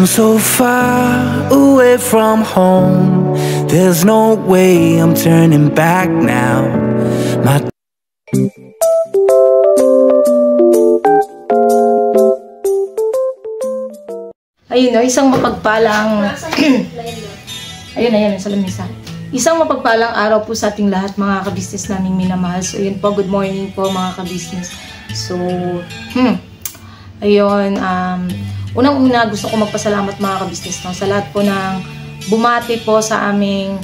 I'm so far away from home. There's no way I'm turning back now. My ayun no, isang mapagpalang ayun, sa lamisa. Isang mapagpalang araw po sa ating lahat mga ka-business naming minamahal. So ayun po, good morning po mga ka-business. So, ayun, unang-una gusto ko magpasalamat mga ka-business no, sa lahat po ng bumati po sa amin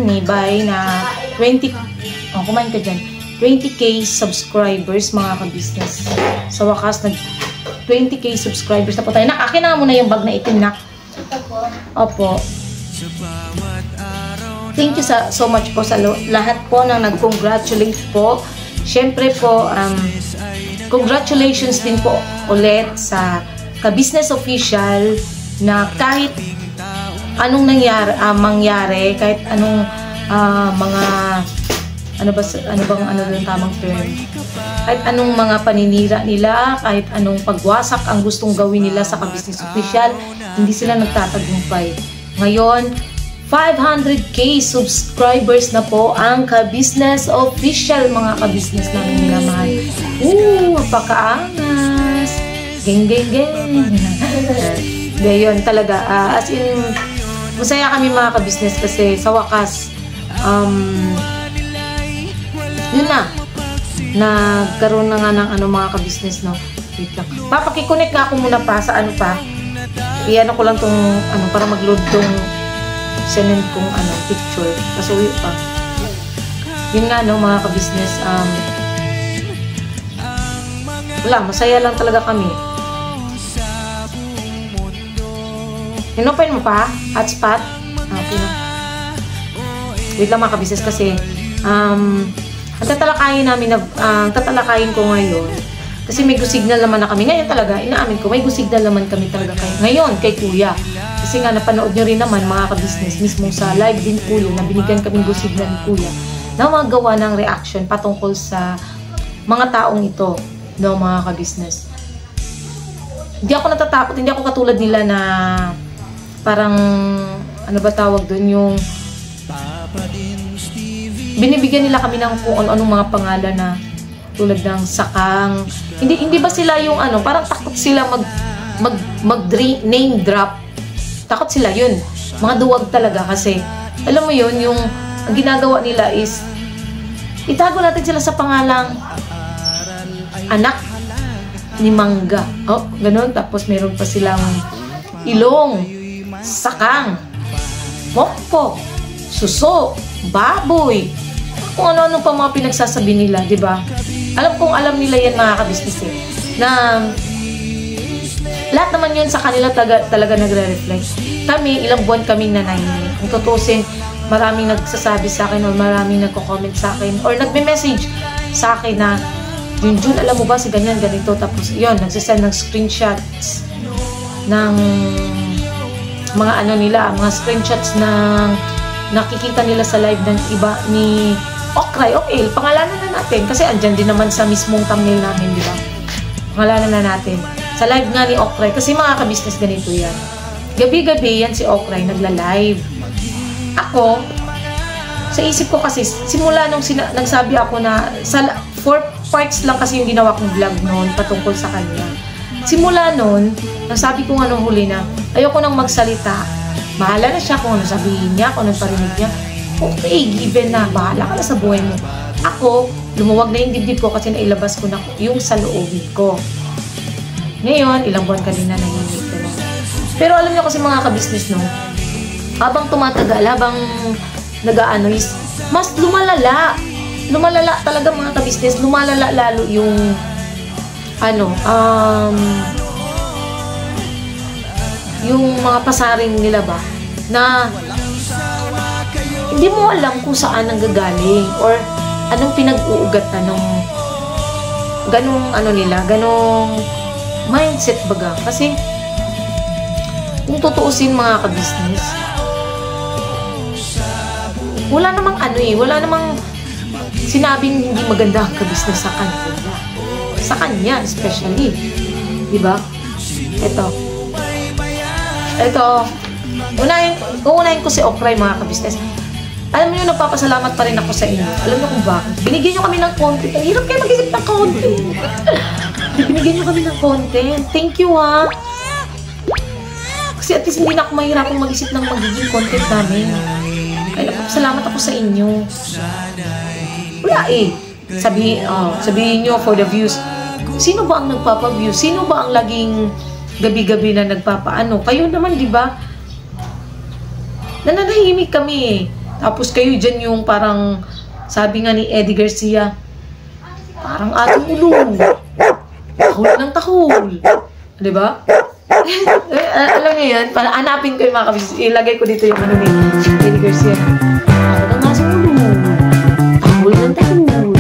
ni Bay na 20k subscribers mga ka-business. Sa wakas, 20k subscribers na po tayo. Akin na muna yung bag na itim na. Opo. Thank you so much po sa lahat po na nag-congratulate po. Syempre po, congratulations din po ulit sa ka-business official na kahit anong mangyari, kahit anong mga ano yung tamang term? Kahit anong mga paninira nila, kahit anong pagwasak ang gustong gawin nila sa ka-business official, hindi sila nagtatagumpay. Ngayon, 500k subscribers na po ang ka-business official, mga ka-business namin minamahal. Napakaangas! Geng. Ngayon talaga, as in, masaya kami mga ka-business kasi sa wakas, yun na, nagkaroon na nga ng mga ka-business, no? Wait lang. Papakiconnect nga ako muna pa sa i-ano ko lang tong, para mag-load tong sinend kong, picture. Pasuwi pa. Yun nga, no, mga ka-business, wala, masaya lang talaga kami. Inopen mo pa? Hotspot? Okay na. Wait lang mga ka-business kasi, ang tatalakayin ko ngayon kasi may gusignal naman na kami ngayon talaga, inaamin ko, may gusignal naman kami talaga ngayon kay Kuya kasi nga napanood nyo rin naman mga ka-business mismo sa live din po yun na binigyan kaming gusignal ni Kuya na magawa ng reaction patungkol sa mga taong ito, no, mga ka-business. Hindi ako natatakot, hindi ako katulad nila na parang ano ba tawag doon, yung binibigyan nila kami ng kung anong mga pangalan na tulad ng sakang. Hindi ba sila yung parang takot sila name drop. Takot sila yun. Mga duwag talaga kasi alam mo yun, yung ang ginagawa nila is itago natin sila sa pangalang anak ni Mangga. Oh, ganun. Tapos meron pa silang ilong, sakang, mokpok, suso, baboy, kung ano-ano pa mga pinagsasabi nila, di ba? Alam nila yan mga ka-business na lahat naman yun sa kanila talaga nagre-reflect. Kami, ilang buwan kaming nanahimik. Kung tutusin, maraming nagsasabi sa akin or maraming nagko-comment sa akin or nagme-message sa akin na Jun, alam mo ba si ganyan, ganito, tapos yun, nagsasend ng screenshots ng mga mga screenshots ng nakikita nila sa live ng iba ni Okray. Okay, pangalanan na natin kasi andyan din naman sa mismong thumbnail namin, di ba? Pangalanan na natin. Sa live nga ni Okray, kasi mga ka-business ganito yan. Gabi-gabi yan si Okray nagla-live. Ako, sa isip ko kasi, simula nung nagsabi ako na, 4 parts lang kasi yung ginawa kong vlog noon patungkol sa kanya. Simula noon, nasabi ko nga nung huli na, ayoko nang magsalita. Bahala na siya kung ano sabihin niya, kung ano parinig niya. Okay, given na, bahala ka na sa buhay mo. Ako, lumuwag na yung dibdib ko kasi nailabas ko na yung sa loobin ko. Ngayon, ilang buwan kanina nahihimik ko na. Pero alam niyo kasi mga ka-business, no? Habang tumatagal, habang nag-aano is, mas lumalala. Lumalala talaga mga ka-business. Lumalala lalo yung yung mga pasaring nila ba na hindi mo alam kung saan ang gagaling or anong pinag-uugatan ng ganong mindset baga. Kasi kung tutuusin mga ka-business, wala namang sinabing hindi maganda ang ka-business sa kanya. Sa kanya especially, di ba? Ito, Ito, uunahin ko si Okray, mga kabisnes. Alam mo yun, nagpapasalamat pa rin ako sa inyo. Alam mo kung bakit? Binigyan nyo kami ng content. Ang hirap kayo mag-isip ng content. Binigyan nyo kami ng content. Thank you, ha. Kasi at least hindi na ako mahirapang mag-isip ng magiging content namin. Ay, nagpapasalamat ako sa inyo. Wala eh. Sabihin nyo for the views. Sino ba ang nagpapa-views? Sino ba ang laging gabi-gabi na nagpapaano? Kayo naman, di ba? Nananahimik kami eh. Tapos kayo dyan yung parang, sabi nga ni Eddie Garcia, parang atong ulo. Tahol ng tahol. Diba? Alam niyo yan, parang hanapin ko yung mga kabis. Ilagay ko dito yung ano ni Eddie Garcia. Tahol ng asong ulo. Tahol ng tahol.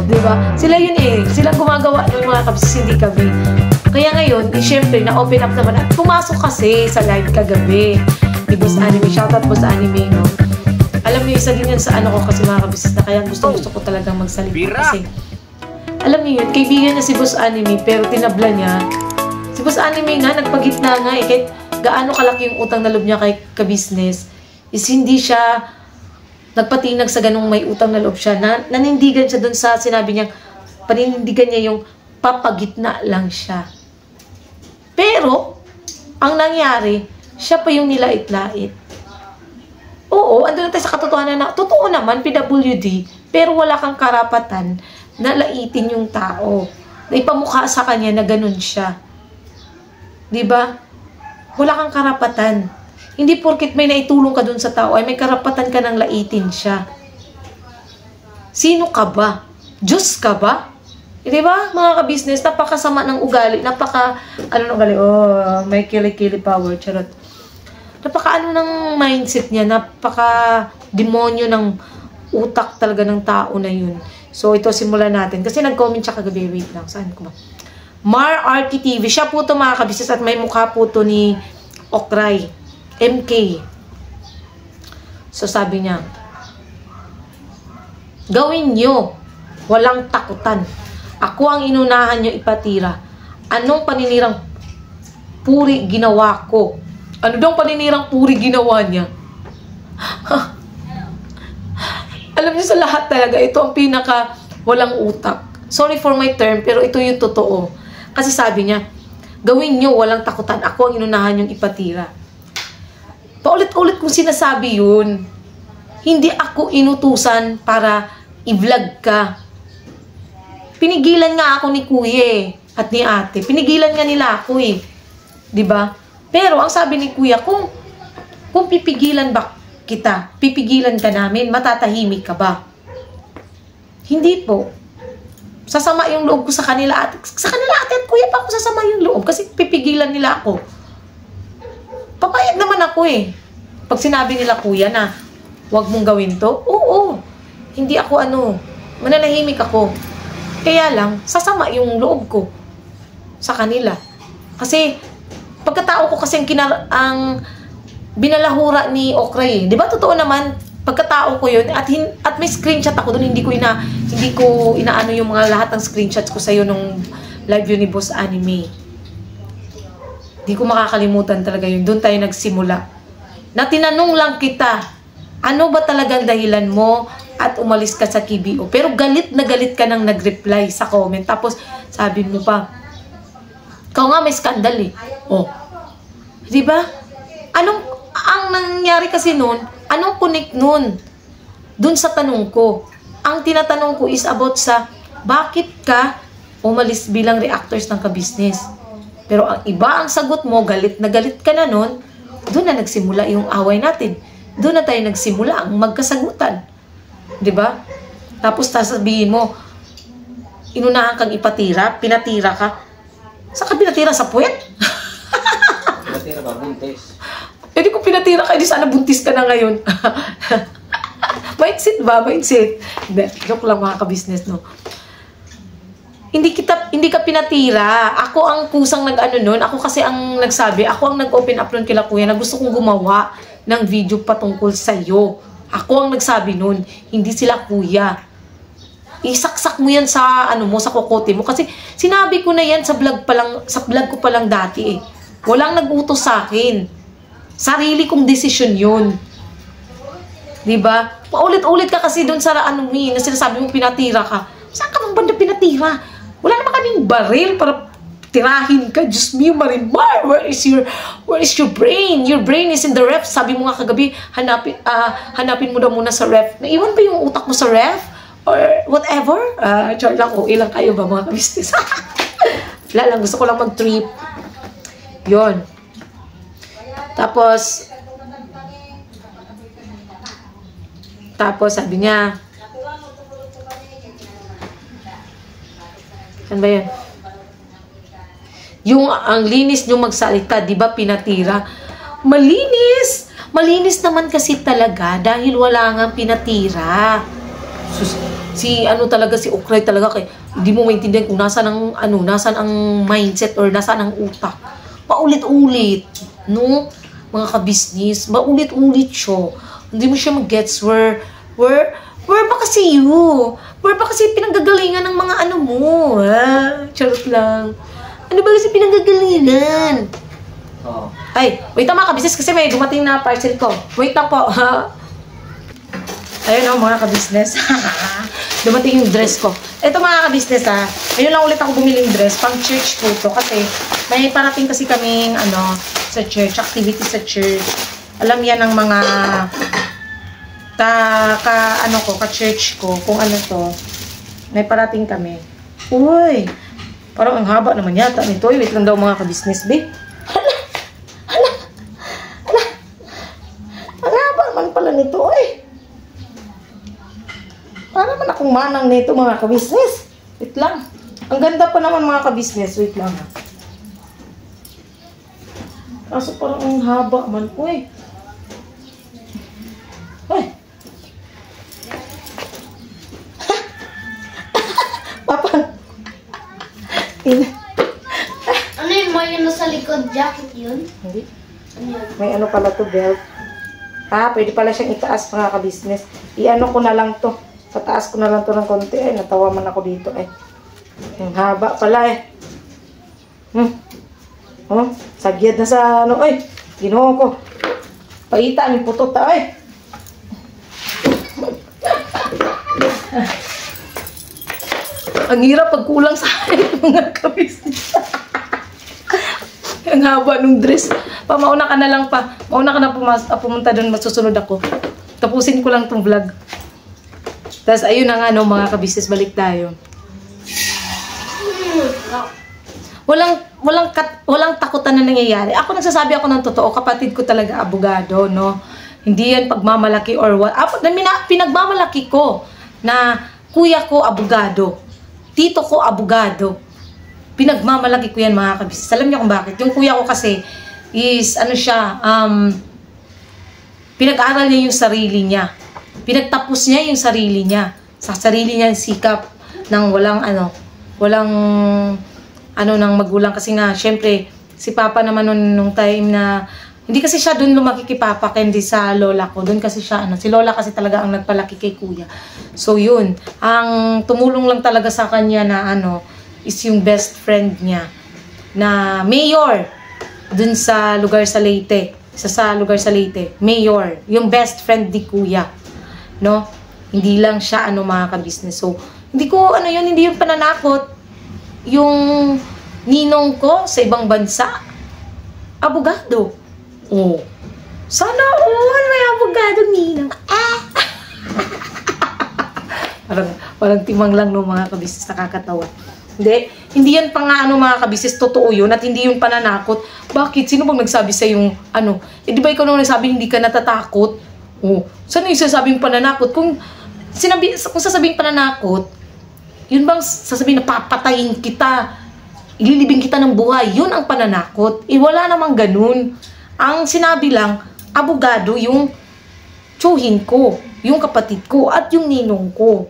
Diba? Sila yun eh. Sila gumagawa ng mga kabis, hindi kami. Kaya ngayon, syempre, na-open up naman. At pumasok kasi sa live kagabi ni Boss Anime. Shoutout Boss Anime, no? Alam niyo, isa din yan sa ano ko kasi mga kabisnes na kaya gusto ko talagang magsalita kasi alam niyo yun, kaibigan niya si Boss Anime pero tinabla niya. Si Boss Anime nga, nagpagitna nga eh, kahit gaano kalaki yung utang na loob niya kay kabisnes is hindi siya nagpatinag sa ganung may utang na loob siya. Nanindigan siya dun sa sinabi niya, panindigan niya yung papagitna lang siya. Pero, ang nangyari, siya pa yung nilait-lait. Oo, andun na tayo sa katotohanan na, totoo naman, PWD, pero wala kang karapatan na laitin yung tao. Na ipamukha sa kanya na ganun siya. Diba? Wala kang karapatan. Hindi porket may naitulong ka dun sa tao, ay may karapatan ka ng laitin siya. Sino ka ba? Diyos ka ba? Diba, mga ka-business, napakasama ng ugali, may kili-kili power, charot. Napaka ng mindset niya, napaka demonyo ng utak talaga ng tao na yun. So, ito simulan natin. Kasi nag-comment siya kagabi. Wait lang, saan ko ba? Mar RT TV. Siya po ito mga kabisnes at may mukha po ito ni Okray. MK. So, sabi niya, gawin nyo. Walang takutan. Ako ang inunahan nyo ipatira. Anong paninirang puri ginawa ko? Ano daw paninirang puri ginawa niya? Alam niyo sa lahat talaga, ito ang pinaka walang utak. Sorry for my term, pero ito yung totoo. Kasi sabi niya, gawin niyo, walang takutan. Ako ang inunahan yung ipatira. Paulit-ulit kong sinasabi yun. Hindi ako inutusan para i-vlog ka. Pinigilan nga ako ni kuya at ni ate. Pinigilan nga nila ako eh. 'Di ba? Pero ang sabi ni kuya, kung pipigilan ba kita, pipigilan ka namin, matatahimik ka ba? Hindi po. Sasama yung loob ko sa kanila at kuya pa ako sasama yung loob kasi pipigilan nila ako. Papayag naman ako eh. Pag sinabi nila kuya na wag mong gawin to, oo. Hindi ako mananahimik ako. Kaya lang, sasama yung loob ko sa kanila. Kasi, pagkatao ko kasi ang binalahura ni Okray. Di ba totoo naman, pagkatao ko yun, at may screenshot ako doon, hindi ko inaano yung mga lahat ng screenshots ko sa'yo nung live yun ni Boss Anime. Hindi ko makakalimutan talaga yun. Doon tayo nagsimula. Na tinanong lang kita, ano ba talagang dahilan mo at umalis ka sa KBO? Pero galit na galit ka nang nag-reply sa comment. Tapos sabi mo pa, ikaw nga may skandal eh. Oh. Diba? Ang nangyari kasi nun, anong connect nun? Dun sa tanong ko. Ang tinatanong ko is about sa bakit ka umalis bilang reactors ng ka-business. Pero ang iba ang sagot mo, galit na galit ka na nun, doon na nagsimula yung away natin. Doon na tayo nagsimula ang magkasagutan. 'Di ba? Tapos sasabihin mo, inunahan kang ipatira, pinatira ka. Saan ka pinatira? Sa puwet? Pinatira ba? Buntis. Eh di ko pinatira ka, di sana buntis ka na ngayon. Mindset ba? Mindset. Joke lang mga ka-business, no? Hindi ka pinatira. Ako ang kusang nun. Ako kasi ang nagsabi, ako ang nag-open up nun kila kuya na gusto kong gumawa ng video patungkol sa'yo. Ako ang nagsabi nun, hindi sila kuya. Isaksak mo yan sa sa kokote mo kasi sinabi ko na yan sa vlog ko pa lang dati eh. Walang nag-utos sa akin. Sarili kong desisyon yun. Diba? Paulit-ulit ka kasi doon sa na sinasabi mo pinatira ka. Saan ka bang banda pinatira? Wala naman kaming baril para tirahin ka. Diyos mio, Marimar, where is your brain? Your brain is in the ref. Sabi mo nga kagabi, hanapin mo daw muna sa ref. Naiwan ba yung utak mo sa ref? Or whatever? Char lang, ilang kayo ba mga kabisnes? Wala lang, gusto ko lang mag-trip. Yun. Tapos sabi niya, ano ba yan? Yung ang linis nyo magsalita, di ba pinatira? Malinis! Malinis naman kasi talaga dahil wala nga pinatira. Si Ukray talaga kay hindi mo maintindihan kung nasaan ang mindset or nasaan ang utak. Paulit-ulit, no? Mga kabisnis, maulit-ulit siya. Hindi mo siya mag-gets where ba kasi you? Where ba kasi pinanggagalingan ng mga ano mo? Charot lang. Ano ba kasi pinanggagalingan? Oo. Ay, wait lang mga kabisnes kasi may dumating na parcel ko. Wait lang po. Ayun mga kabisnes. Dumating yung dress ko. Ito mga kabisnes ayun lang ulit ako bumiling dress. Pang church po to kasi may parating kasi kaming sa church, activity sa church. Alam yan ng mga ka-church ko kung ano to. May parating kami. Uy! Parang ang haba naman yata nito. Wait lang daw mga kabisnes, be. Hala! Ang haba naman pala nito, Para man akong manang nito mga kabisnes. Wait lang. Ang ganda pa naman mga kabisnes. Wait lang Kaso parang ang haba man. Uy! Papa! Ano yun? May yun sa likod? Jacket yun? Hindi. Ano yun? May pala to, belt. Pwede pala siyang itaas mga kabisnes. Ko na lang to. Pataas ko na lang to ng konti. Natawa man ako dito Ang haba pala sagyad na sa Ginoo ko. Paita ni putot Ang hirap pag kulang sa akin mga kabisnes. Ang haba nung dress. Mauna ka na lang pa. Mauna ka na pumunta doon. Masusunod ako. Tapusin ko lang tong vlog. Tapos ayun na nga mga kabisnes. Balik tayo. Walang takutan na nangyayari. Ako nagsasabi ako ng totoo. Kapatid ko talaga abogado, no? Hindi yan pagmamalaki or what. Pinagmamalaki ko na kuya ko abogado. Tito ko abogado. Pinagmamalaki ko yan mga kabisnes. Alam niyo kung bakit? Yung kuya ko kasi is pinag-aral niya yung sarili niya. Pinagtapos niya yung sarili niya. Sa sarili niya sikap ng walang ng magulang kasi nga syempre si papa naman nung time na hindi kasi siya doon lumaki kay papa kundi sa lola ko. Doon kasi siya si lola kasi talaga ang nagpalaki kay kuya. So yun, ang tumulong lang talaga sa kanya na is yung best friend niya na mayor doon sa lugar sa Leyte. Sa lugar sa Leyte, mayor, yung best friend ni kuya. No? Hindi lang siya mga kabisnes. So hindi ko hindi yung pananakot. Yung ninong ko sa ibang bansa, abogado. Sana all may abogado ninong. Parang timang lang mga kabisnes, nakakatawa. Hindi yan pa nga mga kabisnes, totoo yun at hindi yung pananakot. Bakit? Sino bang nagsabi sa yung di ba ikaw nung nagsabi hindi ka natatakot? Saan yung sasabing pananakot? Kung sasabing pananakot, yun bang sasabihin na papatayin kita, ililibing kita ng buhay, yun ang pananakot. Wala namang ganun. Ang sinabi lang, abogado yung tsuhin ko, yung kapatid ko, at yung ninong ko.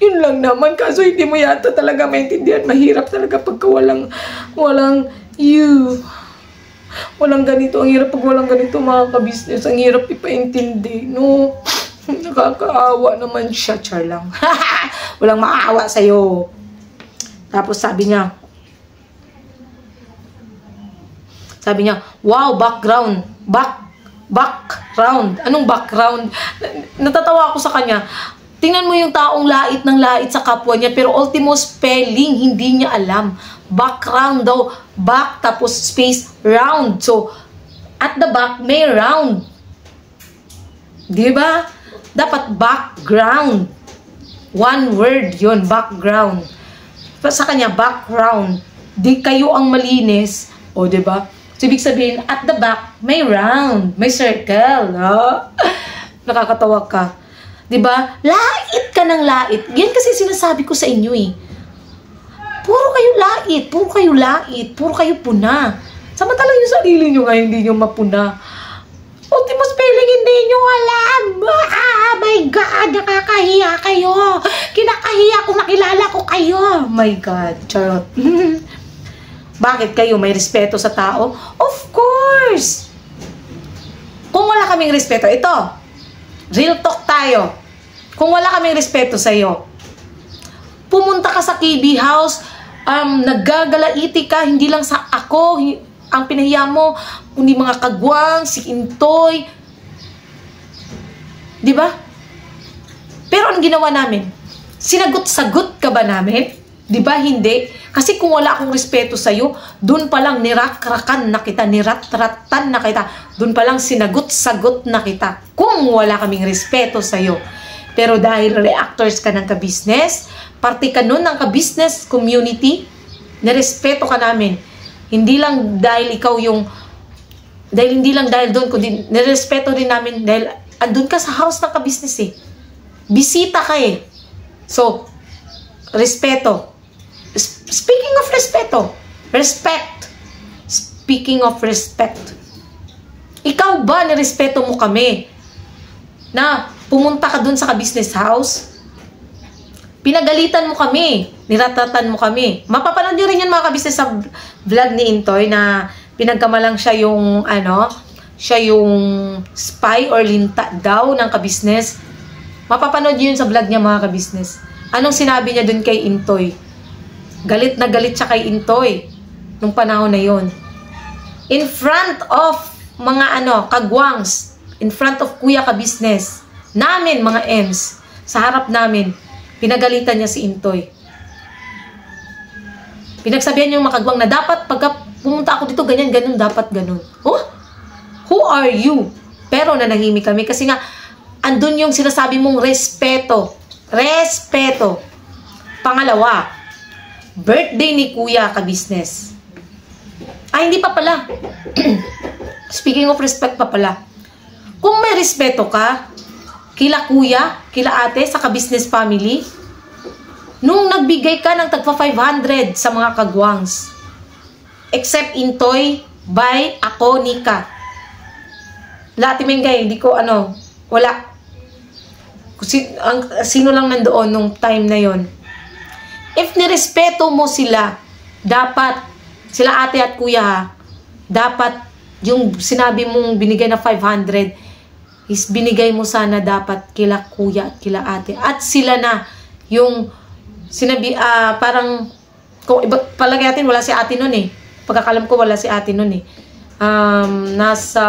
Yun lang naman. Kaso hindi mo yata talaga maintindihan. Mahirap talaga pagka walang you. Walang ganito. Ang hirap pag walang ganito mga kabisnes. Ang hirap ipaintindi. No? Nakakaawa naman siya. Char lang. Walang maawa sa'yo. Tapos sabi niya, wow, background. Background. Anong background? Natatawa ako sa kanya. Tingnan mo yung taong lait ng lait sa kapwa niya, pero ultimo spelling, hindi niya alam. Background daw. Back, tapos space, round. So, at the back, may round. Diba? Dapat background. One word yun, background. Sa kanya, background. Di kayo ang malinis. O, diba? So, ibig sabihin, at the back, may round. May circle. No? Nakakatawa ka. Diba? Lait ka ng lait. Yan kasi sinasabi ko sa inyo eh. Puro kayo lait. Puro kayo lait. Puro kayo puna. Samantalang yung sarili nyo nga, hindi nyo mapuna. Ultimo spelling, hindi nyo alam. Ah, my God, nakakahiya kayo. Kinakahiya kung makilala ko kayo. My God, charot. Bakit kayo may respeto sa tao? Of course. Kung wala kaming respeto, ito, real talk tayo. Kung wala kaming respeto sa'yo, pumunta ka sa KB house, naggagalaiti ka, hindi lang sa ako, ang pinahiya mo, kundi mga kagwang, si Intoy. Di ba? Pero ang ginawa namin, sinagot-sagot ka ba namin? Di ba? Hindi. Kasi kung wala akong respeto sa'yo, dun palang nirakrakan na kita, niratratan na kita, dun palang sinagot-sagot na kita. Kung wala kaming respeto sa'yo. Pero dahil reactors ka ng ka-business, parte ka nun ng ka-business community, nirespeto ka namin. Hindi lang dahil ikaw yung, hindi lang dahil doon, kundi nirespeto din namin dahil andun ka sa house ng ka-business eh. Bisita ka eh. So, respeto. Speaking of respeto, respect. Speaking of respect. Ikaw ba nirespeto mo kami na pumunta ka dun sa ka-business house? Pinagalitan mo kami, niratatan mo kami. Mapapanood nyo rin yan mga ka-business sa vlog ni Intoy na pinagkamalang siya yung siya yung spy or linta daw ng ka-business. Mapapanood nyo yun sa vlog niya mga ka-business. Anong sinabi niya dun kay Intoy? Galit na galit siya kay Intoy nung panahon na yon. In front of mga kagwangs, in front of kuya ka-business, namin mga M's, sa harap namin, pinagalitan niya si Intoy. Pinagsabihan niya yung makagwang na dapat pagka pumunta ako dito, ganyan, ganun, dapat ganun. Oh? Who are you? Pero nanahimik kami kasi nga, andun yung sinasabi mong respeto. Respeto. Pangalawa, birthday ni kuya ka-business. Ay, hindi pa pala. Speaking of respect pa pala. Kung may respeto ka, kila kuya, kila ate, sa ka-business family, nung nagbigay ka ng tagpa 500 sa mga kagwangs, except Intoy, by ako, Nika. Lahat Mengay, hindi ko wala. Sino lang nandoon nung time na yon. If nirespeto mo sila, dapat, sila ate at kuya ha, dapat yung sinabi mong binigay na 500, is binigay mo sana dapat kila kuya at kila ate. At sila na yung sinabi, parang, kung palagay natin, wala si ate nun eh. Pagkakalam ko, wala si ate nun eh. Nasa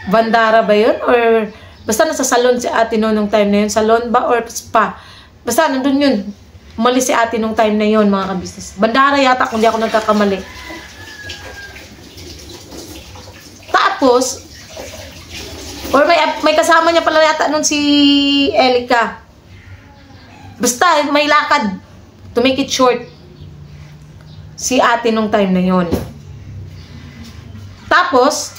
Bandara ba yun? Or basta nasa salon si ate nun nung time na yun. Salon ba or spa? Basta nandun yun. Umalis si ate nung time na yun, mga ka-business. Bandara yata, kung di ako nagkakamali. Tapos, or may kasama niya pala yata nun si Elika. Basta, may lakad. To make it short, si ate nung time na yon. Tapos,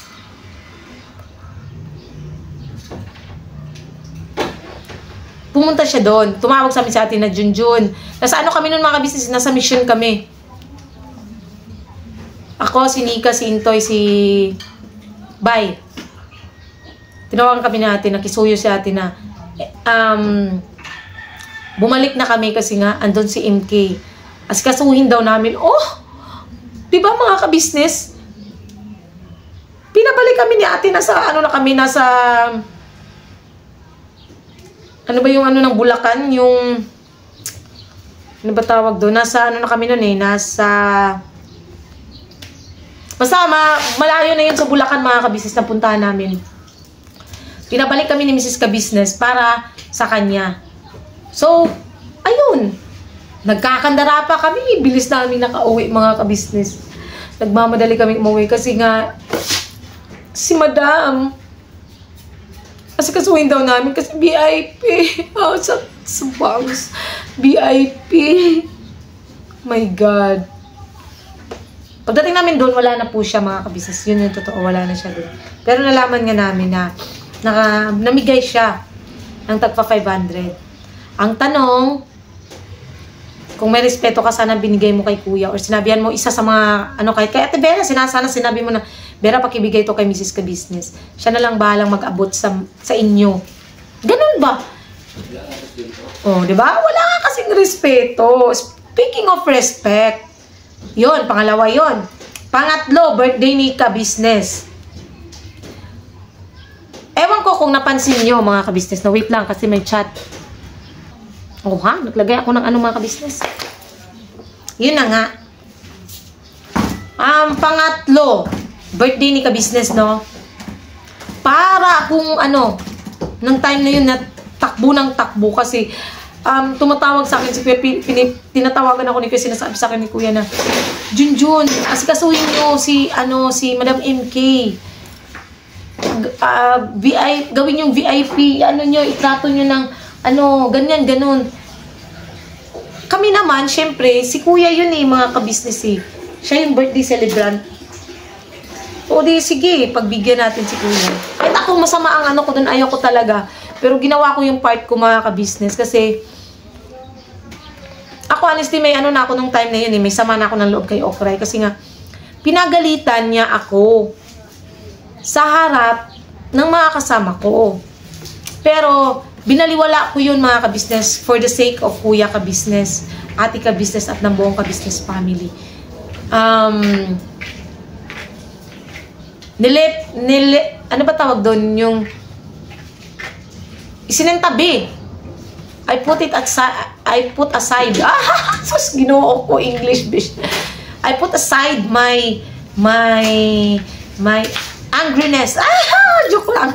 pumunta siya doon. Tumawag sa amin si ate na Junjun. Nasa kami nun mga business, nasa mission kami. Ako, si Nika, si Intoy, si Bay. Tinawagan kami natin, nakisuyo si ate na bumalik na kami kasi nga andun si MK. As kasuhin daw namin, diba mga ka-business? Pinabalik kami ni ate, nasa ano ba yung ng Bulacan, yung ano ba tawag doon? Nasa, ano na kami noon eh, basta malayo na yun sa Bulacan, mga kabisnes na puntahan namin. Pinabalik kami ni Mrs. Kabisnes para sa kanya. So, ayun. Nagkakandara pa kami. Bilis namin nakauwi, mga kabisnes. Nagmamadali kami umuwi kasi nga si Madam kasi kasuhin daw namin kasi VIP. Oh, sa bangs. VIP. My God. Pagdating namin doon, wala na po siya, mga kabisnes. Yun yung totoo, wala na siya doon. Pero nalaman nga namin na namigay siya ng tagpa 500. Ang tanong, kung may respeto ka, sana binigay mo kay kuya or sinabihan mo isa sa mga, kahit kay Ate Vera, sana sinabi mo na, Vera, pakibigay to kay Mrs. Kabisnes. Siya na lang bahalang mag-abot sa inyo. Ganun ba? Oh, di ba? Wala ka kasing respeto. Speaking of respect, yon, pangalawa yon. Pangatlo, birthday ni Kabisnes. Ewan ko kung napansin nyo, mga kabisnes, na wait lang kasi may chat. Oh ha? Naglagay ako ng mga kabisnes. Yun na nga. Pangatlo, birthday ni Kabisnes, no? Para kung nung time na yun na takbo ng takbo kasi tumatawag sa akin si Kuya, tinatawagan ako ni Kuya, sinasabi sa akin ni Kuya na, Junjun, asikasuhin nyo si Madam MK. Gawin yung VIP, itrato nyo ng, ganyan, ganun. Kami naman, syempre, si Kuya yun mga kabisnes Siya yung birthday celebrant. O di, sige, pagbigyan natin si Kuya. Kahit ako masama ang ko dun, ayaw ko talaga. Pero ginawa ko yung part ko, mga kabisnes, kasi ako honestly may na ako nung time na yun may sama na ako ng loob kay Okray kasi nga pinagalitan niya ako sa harap ng mga kasama ko. Pero binaliwala ko yun, mga kabisnes, for the sake of Kuya Kabisnes, Ate Kabisnes at ng buong Kabisnes family. Ano ba tawag doon? Yung isinentabi. I put aside. Sus, ginoo ko English, bish. I put aside my angriness. Joke lang.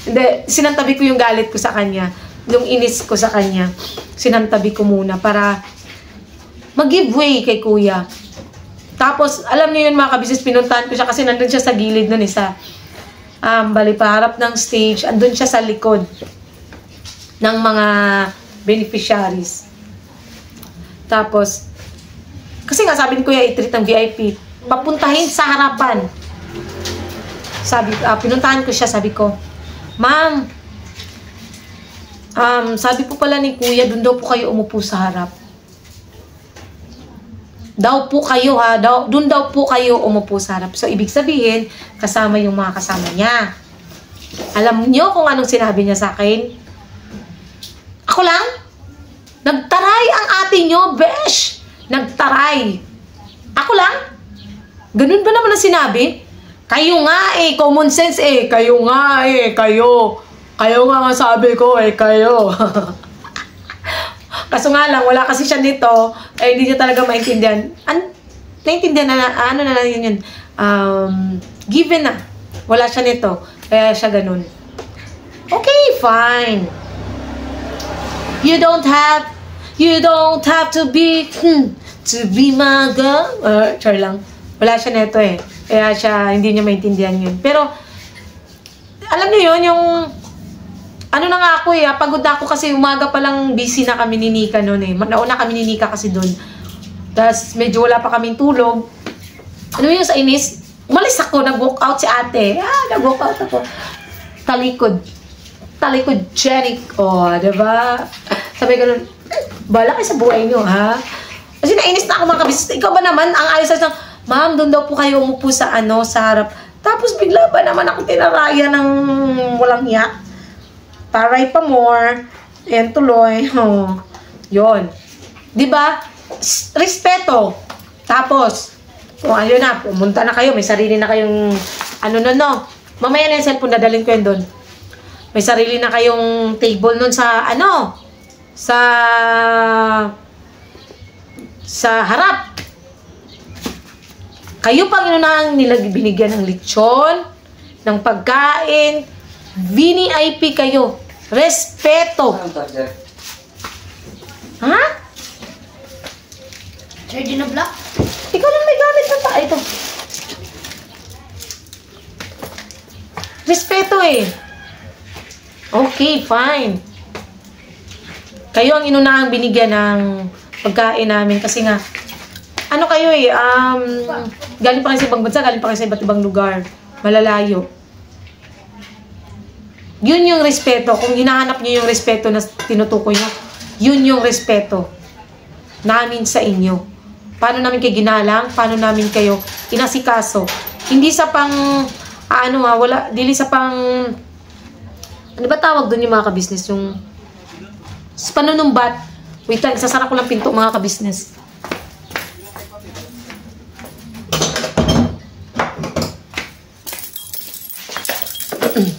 Hindi, sinantabi ko yung galit ko sa kanya. Yung inis ko sa kanya. Sinantabi ko muna para mag-giveaway kay Kuya. Tapos, alam niyo yun, mga kabisnes, pinuntahan ko siya kasi nandun siya sa gilid nun sa bali paharap ng stage. Andun siya sa likod ng mga beneficiaries. Tapos, kasi nga sabi ni Kuya, i-treat ng VIP. Papuntahin sa harapan. Pinuntahan ko siya, sabi ko, Ma'am, sabi po pala ni Kuya, doon daw po kayo umupo sa harap. Daw po kayo doon daw po kayo umupo sa harap. So, ibig sabihin, kasama yung mga kasama niya. Alam niyo kung anong sinabi niya sa akin? Ako lang? Nagtaray ang ate nyo, besh! Nagtaray. Ako lang? Ganun ba naman ang sinabi? Kayo nga common sense Kayo nga kayo. Kayo nga sabi ko kayo. Kaso nga lang, wala kasi siya nito, hindi niya talaga maintindihan. Naintindihan na, na lang yun. Given na. Wala siya nito. Kaya siya ganun. Okay, fine. You don't have to be my girl. Char lang. Wala siya neto Kaya siya, hindi niya maintindihan yun. Pero, alam niyo yun, yung, na nga ako pagod na ako kasi umaga pa lang busy na kami ni Nika noon Nauna kami ni Nika kasi doon. Tapos, medyo wala pa kaming tulog. Ano yung sa inis? Umalis ako, nag-walk out si ate. Nag-walk out ako. Talikod Jenny. Diba? Sabi ko nun, bala kayo sa buhay nyo, ha? Kasi nainis na ako, mga kabisnes. Ikaw ba naman, ang ayos na, Ma'am, doon daw po kayo umupo sa sa harap. Tapos bigla ba naman ako tinaraya ng walang hiya? Taray pa more. Ayan tuloy. Yun. Diba? Respeto. Tapos, kung ayun na, pumunta na kayo, may sarili na kayong, mamaya na yung cellphone, dadalhin ko yun doon. May sarili na kayong table nun sa, sa harap. Kayo pang inunahang binigyan ng lechon, ng pagkain, VIP kayo. Respeto. Ha? Ready na black? Ikaw lang may gamit na pa. Ito. Respeto eh. Okay, fine. Kayo ang inunahang binigyan ng pagkain namin kasi nga, ano kayo eh, galing pa kayo sa ibang bansa, galing pa kayo sa iba't ibang lugar. Malalayo. Yun yung respeto. Kung hinahanap nyo yung respeto na tinutukoy nyo, yun yung respeto namin sa inyo. Paano namin kayo ginalang, paano namin kayo inasikaso. Hindi sa pang, dili sa pang, ano ba tawag doon yung mga kabisnes? Yung, sa panunumbat. Wait lang, sasara ko lang pinto mga kabisnes.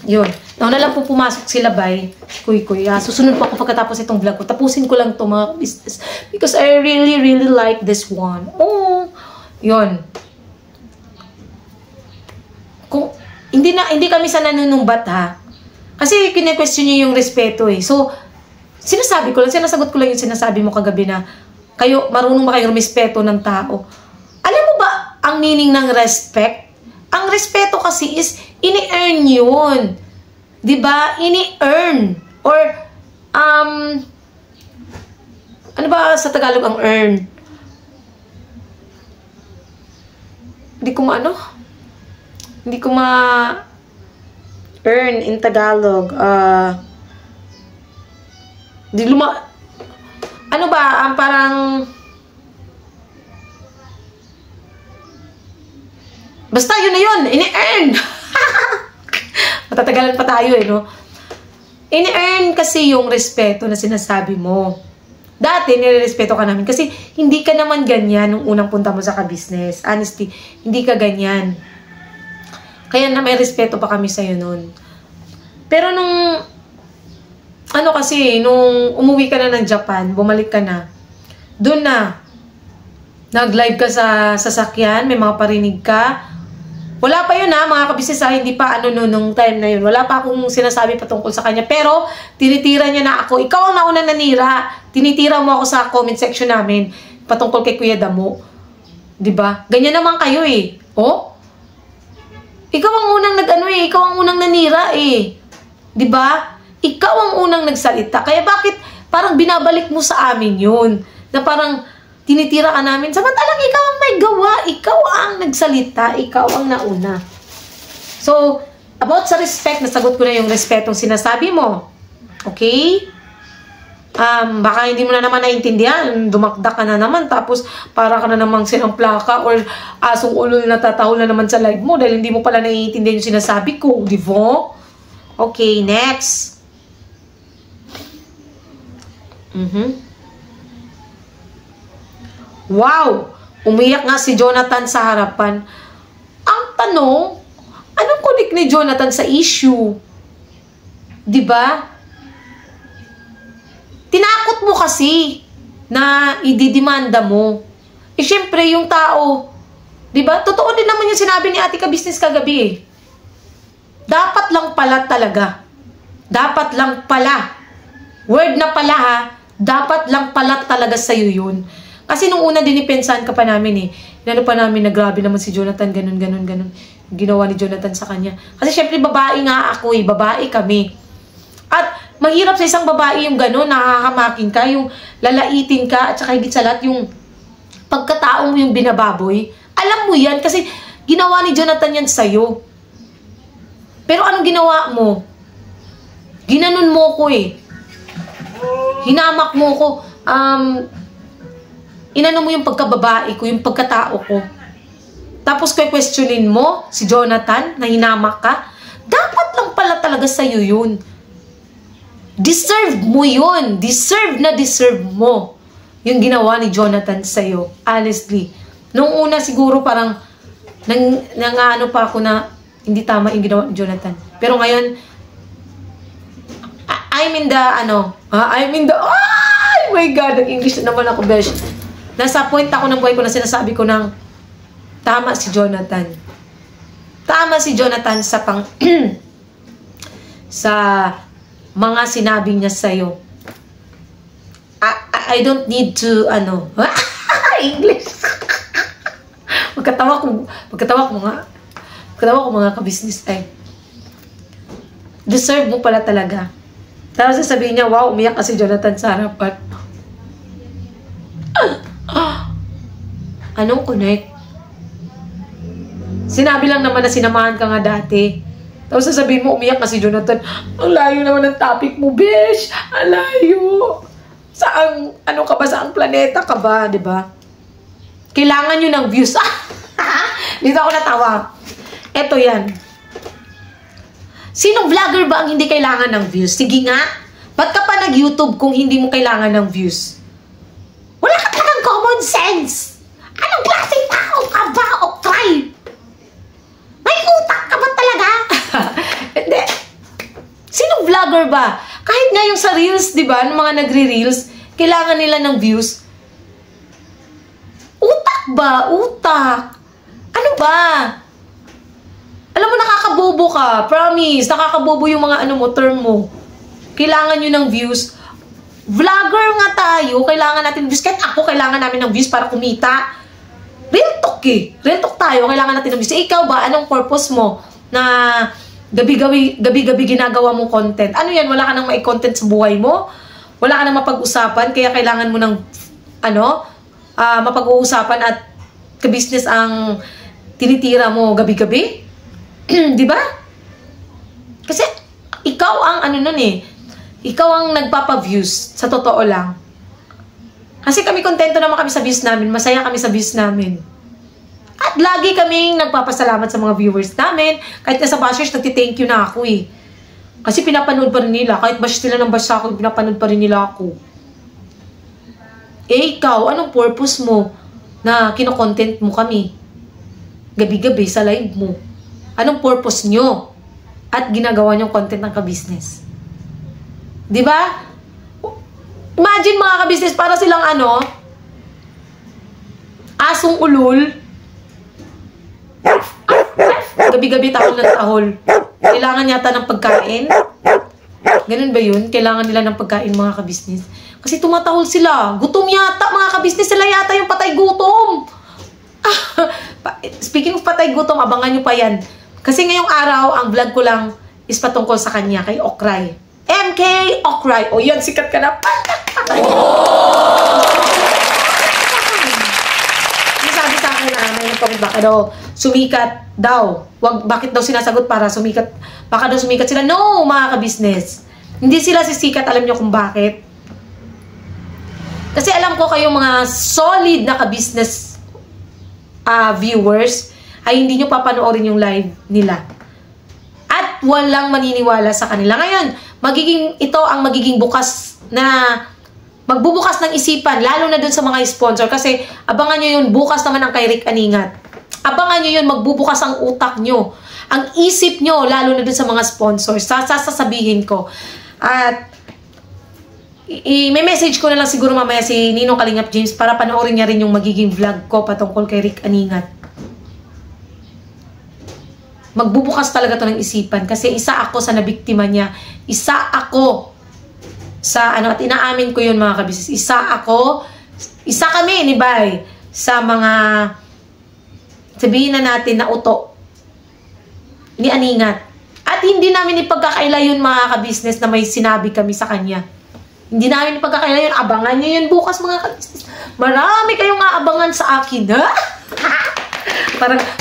Yun. Nauna lang po pumasok sila by Kuy. Susunod po ako pagkatapos itong vlog ko. Tapusin ko lang to mga business. Because I really, really like this one. Oh, yun. Kung, hindi kami sa nanunumbat ha. Kasi kine-question niyo yung respeto eh. So, sinasagot ko lang yung sinasabi mo kagabi na kayo, marunong ba kayong respeto ng tao? Alam mo ba ang meaning ng respect? Ang respeto kasi is ini-earn yun. Diba? Ini-earn. Or, ano ba sa Tagalog ang earn? Hindi ko earn in Tagalog. Ano ba? Parang, basta yun na yun. Ini-earn. Matatagalan pa tayo eh, no? Ini-earn kasi yung respeto na sinasabi mo. Dati, nire-respeto ka namin kasi hindi ka naman ganyan nung unang punta mo sa ka-business. Honestly, hindi ka ganyan. Kaya na may respeto pa kami sa'yo nun. Pero nung, nung umuwi ka na ng Japan, bumalik ka na, doon na, nag-live ka sa sasakyan, may mga parinig ka. Wala pa yun ha, mga kabisnes ha, hindi pa nung time na yun. Wala pa akong sinasabi patungkol sa kanya. Pero, tinitira niya na ako. Ikaw ang nauna nanira. Tinitira mo ako sa comment section namin patungkol kay Kuya Damo. Diba? Ganyan naman kayo eh. Oh? Ikaw ang unang ikaw ang unang nanira eh. Diba? Ikaw ang unang nagsalita. Kaya bakit parang binabalik mo sa amin yun? Na parang, tinitira ka namin. Samantalang ikaw ang may gawa. Ikaw ang nagsalita. Ikaw ang nauna. So, about sa respect, nasagot ko na yung respetong sinasabi mo. Okay? Baka hindi mo na naman naintindihan. Dumakdak ka na naman. Tapos, para ka na namang silang plaka or asong ulo na tatahol na naman sa live mo dahil hindi mo pala naiintindihan yung sinasabi ko. Di ba? Okay, next. Wow! Umiyak nga si Jonathan sa harapan. Ang tanong, anong connect ni Jonathan sa issue? Diba? Tinakot mo kasi na ididemanda mo. Eh, syempre, yung tao, diba? Totoo din naman yung sinabi ni Ate Ka-Business kagabi eh. Dapat lang pala talaga. Dapat lang pala. Word na pala ha. Dapat lang pala talaga sa'yo yun. Kasi nung una dinipensahan ka pa namin eh. Inano pa namin na grabe naman si Jonathan, ganun. Ginawa ni Jonathan sa kanya. Kasi syempre babae nga ako eh. Babae kami. At mahirap sa isang babae yung ganun, nakakamakin ka, yung lalaitin ka, at saka higit sa lahat yung pagkatao mo yung binababoy. Alam mo yan kasi ginawa ni Jonathan yan sa'yo. Pero anong ginawa mo? Ginanon mo ko eh. Hinamak mo ko. Inano mo yung pagkababae ko, yung pagkatao ko. Tapos questionin mo si Jonathan na hinamak ka. Dapat lang pala talaga sa'yo yun. Deserve mo yun. Deserve na deserve mo yung ginawa ni Jonathan sa'yo. Honestly. Nung una siguro parang nangano pa ako na hindi tama yung ginawa ni Jonathan. Pero ngayon, I I'm in the, oh my God, nag-English na naman ako, besh. Nasa point ako ng buhay ko na sinasabi ko ng, tama si Jonathan. Tama si Jonathan sa sa mga sinabi niya sa'yo. I don't need to, English. Magkatawa ko mga kabisnes ay. Deserve mo pala talaga. Tapos sasabihin niya, wow, umiyak kasi Jonathan sa harapan. Anong connect? Sinabi lang naman na sinamahan ka nga dati. Tapos sasabihin mo, umiyak kasi Jonathan. Ang layo naman ng topic mo, besh. Ang layo. Saang, ka ba? Saang planeta ka ba? Diba? Kailangan nyo ng views. Dito ako natawa. Eto yan. Sinong vlogger ba ang hindi kailangan ng views? Sige nga. Ba't ka pa nag-YouTube kung hindi mo kailangan ng views? Wala ka talagang common sense. Anong klaseng tao ka ba o try? May utak ka ba talaga? Hindi. Sinong vlogger ba? Kahit nga yung sa reels, di ba? Ng mga nagre-reels, kailangan nila ng views. Utak ba? Utak. Ano ba? Alam mo, nakakabobo ka. Promise. Nakakabobo yung mga term mo. Kailangan nyo ng views. Vlogger nga tayo. Kailangan natin views. Kahit ako, kailangan namin ng views para kumita. Real talk eh. Real talk tayo. Kailangan natin ng views. Ikaw ba? Anong purpose mo na gabi-gabi ginagawa mong content? Ano yan? Wala ka nang mai-content sa buhay mo? Wala ka nang mapag-usapan? Kaya kailangan mo ng mapag-uusapan at ka-business ang tinitira mo gabi-gabi? Di ba? Kasi ikaw ang ikaw ang nagpapa-views sa totoo lang. Kasi kami kontento naman kami sa views namin, masaya kami sa views namin. At lagi kaming nagpapasalamat sa mga viewers namin. Kahit nasa bashers, nagti-thank you na ako eh. Kasi pinapanood pa rin nila. Kahit bash sila ng bash sa ako, pinapanood pa rin nila ako. Eh ikaw, anong purpose mo na kinokontent mo kami? Gabi-gabi sa live mo. Anong purpose nyo? At ginagawa nyong content ng ka-business. Diba? Imagine mga ka-business, para silang asong ulol. Gabi-gabi tahol ng tahol. Kailangan yata ng pagkain. Ganun ba yun? Kailangan nila ng pagkain mga ka-business. Kasi tumatahol sila. Gutom yata mga ka-business. Sila yata yung patay gutom. Speaking of patay gutom, abangan nyo pa yan. Kasi ngayong araw, ang vlog ko lang is patungkol sa kanya, kay Okray. MK Okray. O yan, sikat ka na. Sabi sa akin na may nagpapit baka daw sumikat daw. Bakit daw sinasagot para sumikat? Baka daw sumikat sila. No, mga ka-business. Hindi sila sisikat. Alam nyo kung bakit? Kasi alam ko kayong mga solid na ka-business viewers ay hindi nyo papanoorin yung live nila. At walang maniniwala sa kanila. Ngayon, ito ang magiging bukas na magbubukas ng isipan, lalo na dun sa mga sponsor. Kasi abangan nyo yun, bukas naman ang kay Rick Aningat. Abangan nyo yun, magbubukas ang utak nyo. Ang isip nyo, lalo na dun sa mga sponsors. Sasabihin ko. At may message ko na lang siguro mamaya si Ninong Kalingap James para panoorin niya rin yung magiging vlog ko patungkol kay Rick Aningat. Magbubukas talaga to ng isipan kasi isa ako sa nabiktima niya. Isa ako sa at inaamin ko yun mga kabisnes. Isa kami ni Bay sa mga sabihin na natin na uto ni Aningat. At hindi namin ipagkakaila yun mga kabisnes na may sinabi kami sa kanya. Hindi namin ipagkakaila yun. Abangan nyo yun bukas mga kabisnes. Marami kayong aabangan sa akin. Ha?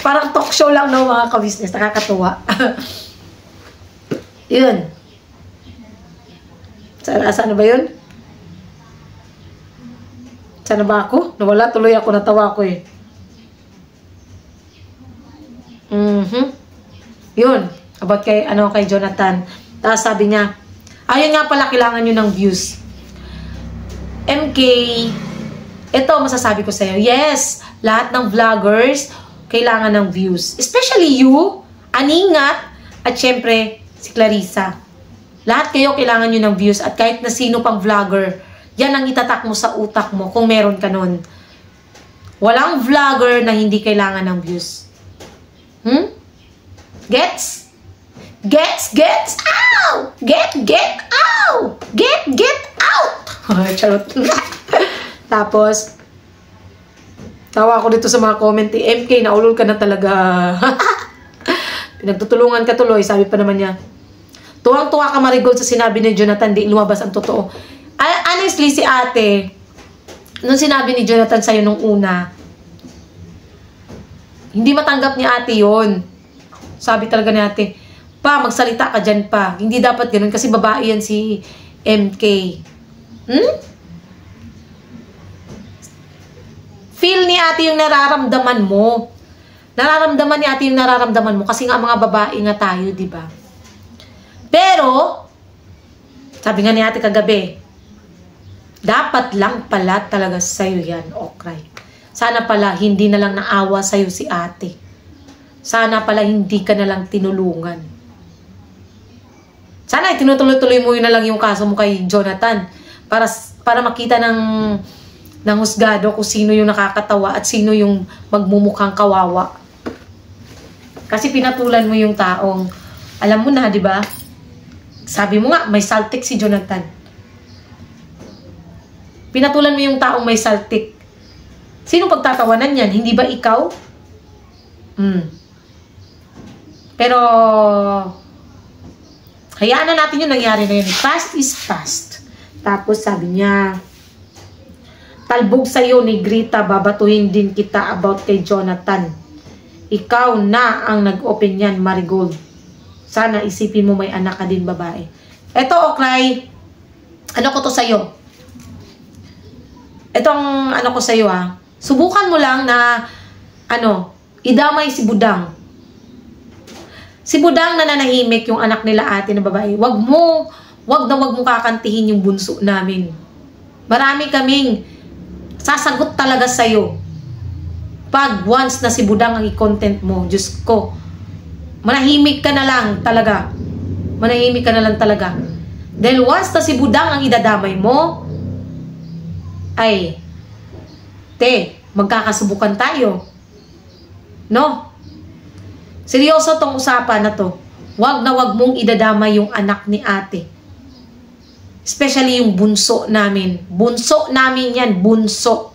Parang talk show lang no mga ka-business. Nakakatuwa. Yun. Saan ba yun? Saan ba ako? Nawala tuloy ako. Natawa ko eh. Yun. About kay Jonathan. Tapos sabi niya, ayun nga pala, kailangan nyo ng views. MK, ito masasabi ko sa'yo. Yes, lahat ng vloggers kailangan ng views. Especially you, Aningat, at syempre, si Clarissa. Lahat kayo kailangan nyo ng views at kahit na sino pang vlogger, yan ang itatak mo sa utak mo kung meron ka nun. Walang vlogger na hindi kailangan ng views. Gets? Gets out! Get out! Get out! Charot. Tapos, tawa ko dito sa mga comment, MK, naulol ka na talaga. Pinagtutulungan ka tuloy, sabi pa naman niya. Tuwang-tuwa ka, Marigold, sa sinabi ni Jonathan, di lumabas ang totoo. Honestly, si ate, nung sinabi ni Jonathan sa'yo nung una, hindi matanggap ni ate yon. Sabi talaga ni ate, pa, magsalita ka dyan pa. Hindi dapat ganun kasi babae yan si MK. Feel ni ate yung nararamdaman mo. Nararamdaman ni ate yung nararamdaman mo kasi nga mga babae nga tayo, di ba? Pero, sabi nga ni ate kagabi, dapat lang pala talaga sa'yo yan, okray. Sana pala hindi na lang naawa sa'yo si ate. Sana pala hindi ka na lang tinulungan. Sana tinutuloy-tuloy mo yun na lang yung kaso mo kay Jonathan para makita ng husgado kung sino yung nakakatawa at sino yung magmumukhang kawawa. Kasi pinatulan mo yung taong, alam mo na, di ba? Sabi mo nga, may saltik si Jonathan. Pinatulan mo yung taong may saltik. Sino pagtatawanan yan? Hindi ba ikaw? Pero, hayaan na natin yung nangyari na yun. Past is past. Tapos sabi niya, talbog sa'yo ni Grita, babatuhin din kita about kay Jonathan. Ikaw na ang nag-open yan, Marigold. Sana isipin mo may anak ka din, babae. Eto, okray. Ano ko to sa'yo? Etong ano ko sa'yo, ha? Subukan mo lang na, idamay si Budang. Si Budang na nanahimik yung anak nila ate na babae. Wag mo kakantihin yung bunso namin. Marami kaming sasagot talaga sa'yo. Pag once na si Budang ang i-content mo, Diyos ko, manahimik ka na lang talaga. Manahimik ka na lang talaga. Dahil once na si Budang ang idadamay mo, ay, magkakasubukan tayo. No? Seryoso tong usapan na to. Wag na wag mong idadamay yung anak ni ate. Especially yung bunso namin. Bunso namin yan, bunso.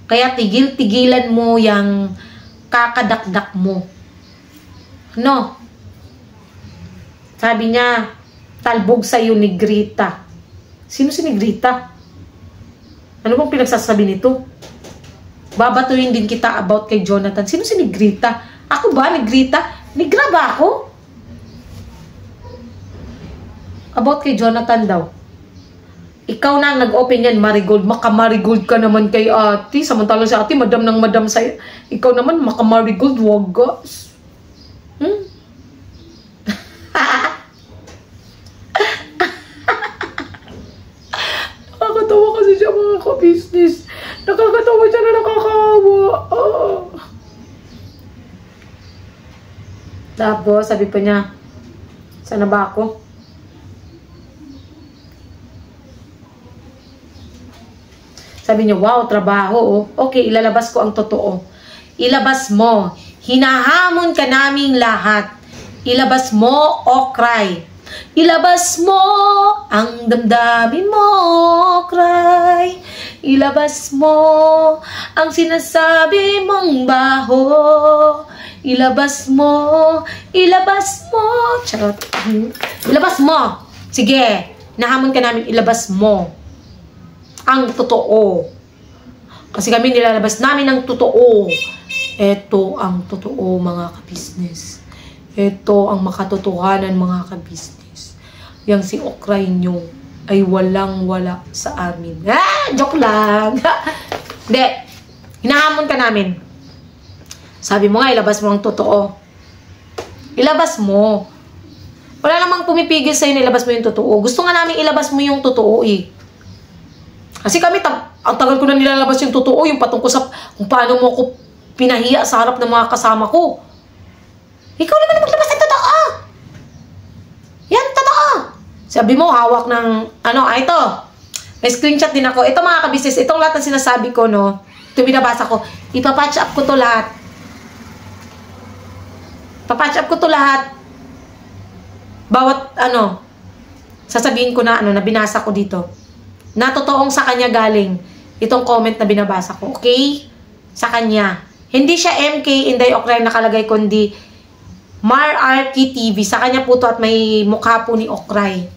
Kaya tigil-tigilan mo yung kakadakdak mo. No? Sabi niya, talbog sa'yo ni Grita. Sino si Grita? Ano bang pinagsasabi nito? Babatuhin din kita about kay Jonathan. Sino si Grita? Ako ba, Grita? Nigra ba ako? About kay Jonathan daw. Ikaw na ang nag-open yan, Marigold. Maka-Marigold ka naman kay ate. Samantala si ate, madam ng madam sa'yo. Ikaw naman, maka-Marigold, wagas. Nakakatawa kasi siya, mga ka-business. Nakakatawa siya na nakakawa. Tapos, sabi pa niya, sana ba ako? Sabi niya, wow, trabaho. Oh. Okay, ilalabas ko ang totoo. Ilabas mo. Hinahamon ka naming lahat. Ilabas mo, okray. Ilabas mo ang damdamin mo, okray. Ilabas mo ang sinasabi mong baho. Ilabas mo, ilabas mo. Charot. Ilabas mo. Sige, nahamon ka namin, ilabas mo ang totoo. Kasi kami nilalabas namin ang totoo. Ito ang totoo, mga ka-business. Ito ang makatotohanan, mga ka-business. Yang si okray nyo ay walang-wala sa amin. Joke lang. Hindi. Hinahamon ka namin. Sabi mo nga, ilabas mo ang totoo. Ilabas mo. Wala namang pumipigil sa'yo na ilabas mo yung totoo. Gusto nga namin ilabas mo yung totoo eh. Kasi kami, ang tagal ko na nilalabas yung totoo, yung patungkol sa kung paano mo ako pinahiya sa harap ng mga kasama ko. Ikaw naman maglabas ng totoo. Yan, totoo. Sabi mo, hawak ng, ito. May screenshot din ako. Ito mga kabisnes, itong lahat ng sinasabi ko, no, ito binabasa ko, ipapatch up ko to lahat. Papatch up ko to lahat. Bawat, sasabihin ko na, na binasa ko dito. Na totoong sa kanya galing. Itong comment na binabasa ko. Okay? Sa kanya. Hindi siya MK Inday Okray nakalagay, kundi Mar Arky TV. Sa kanya po to at may mukha po ni Okray.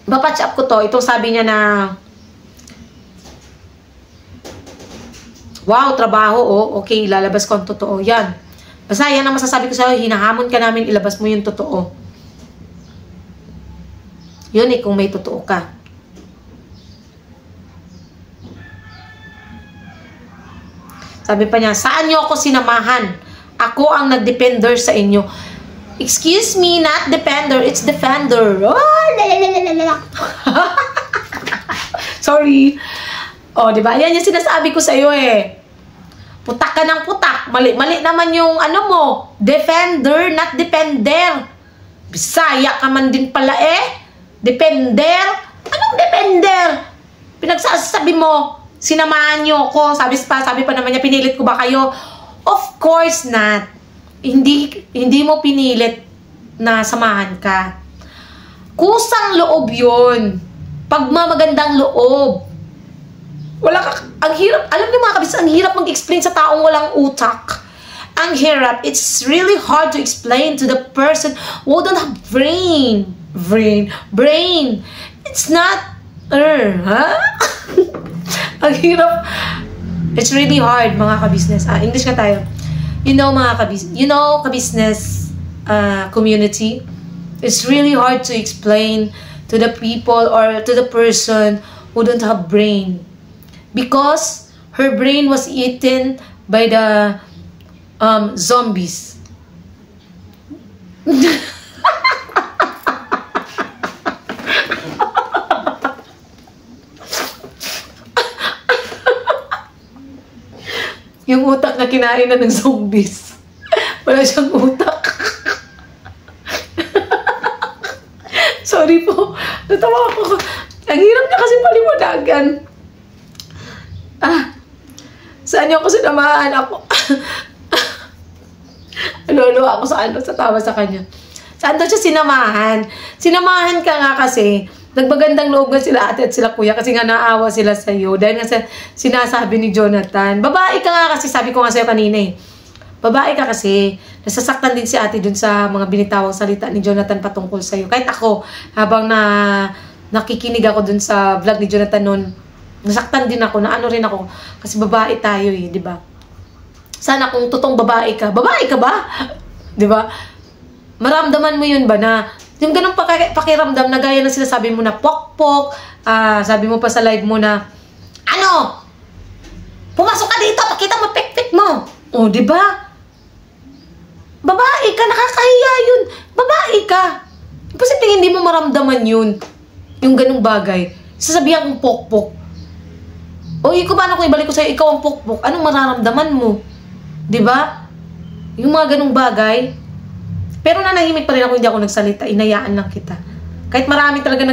Papatch up ko to. Itong sabi niya na, wow, trabaho, okay, lalabas ko ang totoo. Yan. Basta yan ang masasabi ko sa'yo, hinahamon ka namin, ilabas mo yung totoo. Yun kung may totoo ka. Sabi pa niya, saan niyo ako sinamahan? Ako ang nag-depender sa inyo. Excuse me, not depender, it's defender. Oh, sorry. Oh, di ba? Yan yung sinasabi ko sa iyo Putak ka ng putak. Mali naman yung mo. Defender, not depender. Bisaya ka man din pala Depender? Anong depender? Pinagsasabi mo, sinamahan niyo ako. Sabi pa naman niya, pinilit ko ba kayo? Of course not. Hindi mo pinilit na samahan ka. Kusang loob yun. Pagmamagandang loob. Wala ka, ang hirap, alam niyo mga kabis, ang hirap mag-explain sa taong walang utak. Ang hirap, it's really hard to explain to the person who don't have brain. It's not, ang hirap. It's really hard, mga kabisnes. English ka tayo. Kabisnes community, it's really hard to explain to the people or to the person who don't have brain. Because her brain was eaten by the zombies. Yung utak na kinain na ng zombies. Wala siyang utak. Sorry po. Natawa ako. Ang hirap niya kasi paliwanagan. Saan niyo ako sinamahan? Lolo ako sa tawa sa kanya. Saan daw siya sinamahan? Sinamahan ka nga kasi nagbagandang loob nga sila ate at sila kuya kasi nga naawa sila sa'yo. Dahil nga sinasabi ni Jonathan, babae ka nga kasi, sabi ko nga sa'yo kanina babae ka kasi, nasasaktan din si ate dun sa mga binitawang salita ni Jonathan patungkol sa'yo. Kahit ako, habang nakikinig ako dun sa vlog ni Jonathan noon, nasaktan din ako, na rin ako, kasi babae tayo di ba? Sana kung totoong babae ka ba? Di ba? Maramdaman mo yun ba na yung ganong pakiramdam na gaya ng sinasabi mo na pok-pok, sabi mo pa sa live mo na, pumasok ka dito, pakita mo pik-pik mo. Di ba? Babae ka, nakakahiya yun. Babae ka. Posibleng hindi mo maramdaman yun. Yung ganong bagay. Sasabihan kong pok-pok. Paano kung ibalik ko sa'yo, ikaw ang pok-pok, anong mararamdaman mo? Di ba? Yung mga ganong bagay. Pero nanahimik pa rin ako, hindi ako nagsalita. Inayaan lang kita. Kahit marami talaga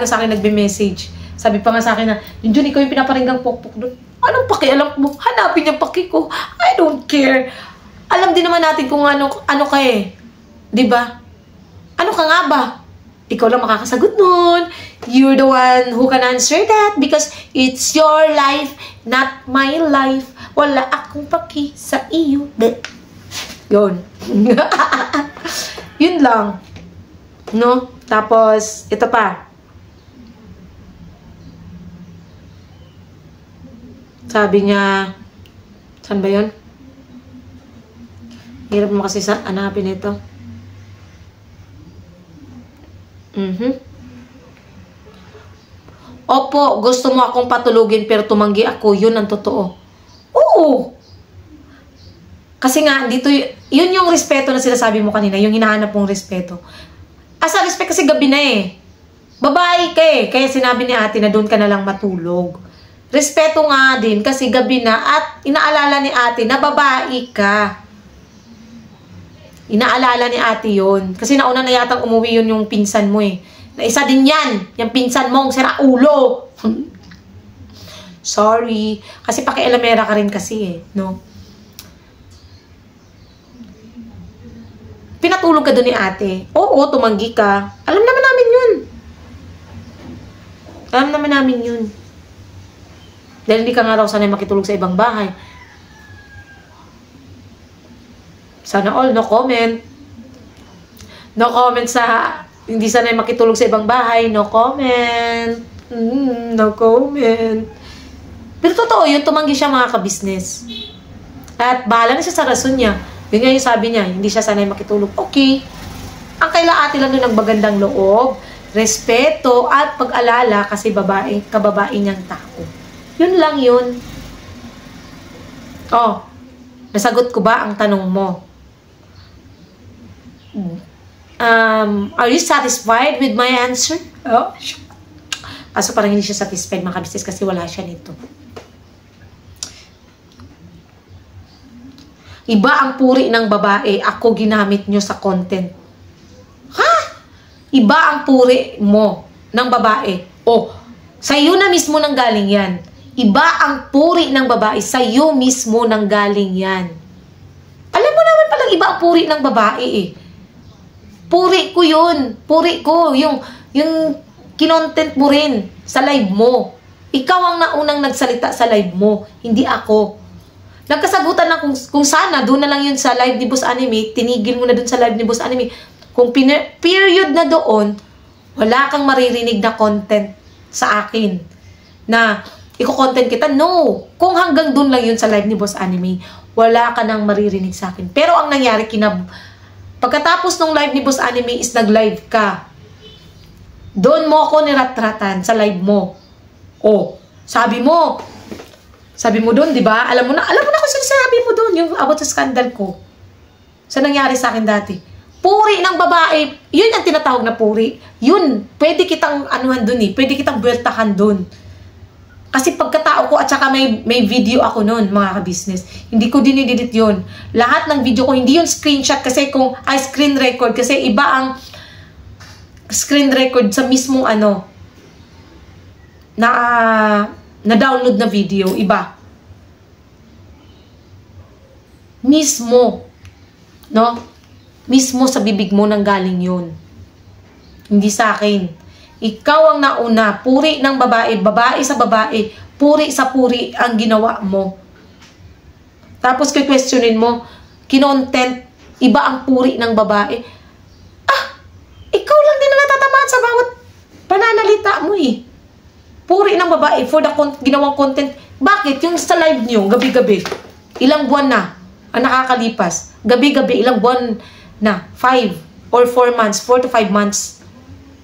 sa akin, nagbe-message. Sabi pa nga sa akin na, Jun, ikaw yung pinaparinggang pok-pok doon. Anong pakialam mo? Hanapin yung paki ko. I don't care. Alam din naman natin kung ano ka Diba? Ano ka nga ba? Ikaw lang makakasagot nun. You're the one who can answer that because it's your life, not my life. Wala akong paki sa iyo. Yun. Yun lang. No? Tapos, ito pa. Sabi niya, saan ba yun? Hirap mo kasi hanapin ito. Opo, gusto mo akong patulugin pero tumanggi ako. Yun ang totoo. Oo. Kasi nga, dito, yun yung respeto na sinasabi mo kanina. Yung hinahanap mong respeto. Asa respect kasi gabi na Babae ka Kaya sinabi ni ate na doon ka na lang matulog. Respeto nga din kasi gabi na at inaalala ni ate na babae ka. Inaalala ni ate yun. Kasi nauna na yatang umuwi yun yung pinsan mo eh. Na isa din yan. Yung pinsan mong sira ulo. Sorry. Kasi pakialamera ka rin kasi eh. No? Pinatulog ka doon ni ate. Oo, tumanggi ka. Alam naman namin yun. Alam naman namin yun. Dahil hindi ka nga raw sanay makitulog sa ibang bahay. Sana all, no comment. No comment sa hindi sanay makitulog sa ibang bahay. No comment. No comment. Pero totoo yun, tumanggi siya mga ka-business. At bahala na siya sa rason niya. Yun nga yung sabi niya, hindi siya sanay makitulog. Okay. Ang kaila ate lang doon ng magandang loob, respeto, at pag-alala kasi kababae niyang tao. Yun lang yun. Oh, nasagot ko ba ang tanong mo? Are you satisfied with my answer? Oh, kaso parang hindi siya satisfied mga kabisnes kasi wala siya nito. Iba ang puri ng babae, ako ginamit nyo sa content. Ha? Iba ang puri mo ng babae. Oh, sa'yo na mismo nang galing yan. Iba ang puri ng babae, sa'yo mismo nang galing yan. Alam mo naman palang iba ang puri ng babae eh. Puri ko yun. Puri ko. Yung kinontent mo rin sa live mo. Ikaw ang naunang nagsalita sa live mo, hindi ako. Nagkasagutan na kung sana, doon na lang yun sa live ni Boss Anime, tinigil mo na doon sa live ni Boss Anime. Kung period na doon, wala kang maririnig na content sa akin na iko-content kita. No! Kung hanggang doon lang yun sa live ni Boss Anime, wala ka nang maririnig sa akin. Pero ang nangyari, pagkatapos ng live ni Boss Anime is nag-live ka. Doon mo ako niratratan sa live mo. Oh, sabi mo doon, di ba? Alam mo na kung sinasabi mo doon, yung about sa scandal ko. Sa nangyari sa akin dati. Puri ng babae, yun ang tinatawag na puri. Yun, pwede kitang anuhan doon eh. Pwede kitang buweltahan doon. Kasi pagkatao ko at saka may video ako noon, mga ka-business. Hindi ko dinidedit yun. Lahat ng video ko, hindi yun screenshot kasi screen record. Kasi iba ang screen record sa mismong na-download na video, iba. Mismo, no? Mismo sa bibig mo nang galing yun. Hindi sa akin. Ikaw ang nauna, puri ng babae, babae sa babae, puri sa puri ang ginawa mo. Tapos questionin mo, kinontent, iba ang puri ng babae. Ikaw lang din na natatamaan sa bawat pananalita mo eh. Puri ng babae for the ginawang content. Bakit? Yung sa live nyo, gabi-gabi, ilang buwan na ang nakakalipas. Gabi-gabi, ilang buwan na, 5 or 4 months, 4 to 5 months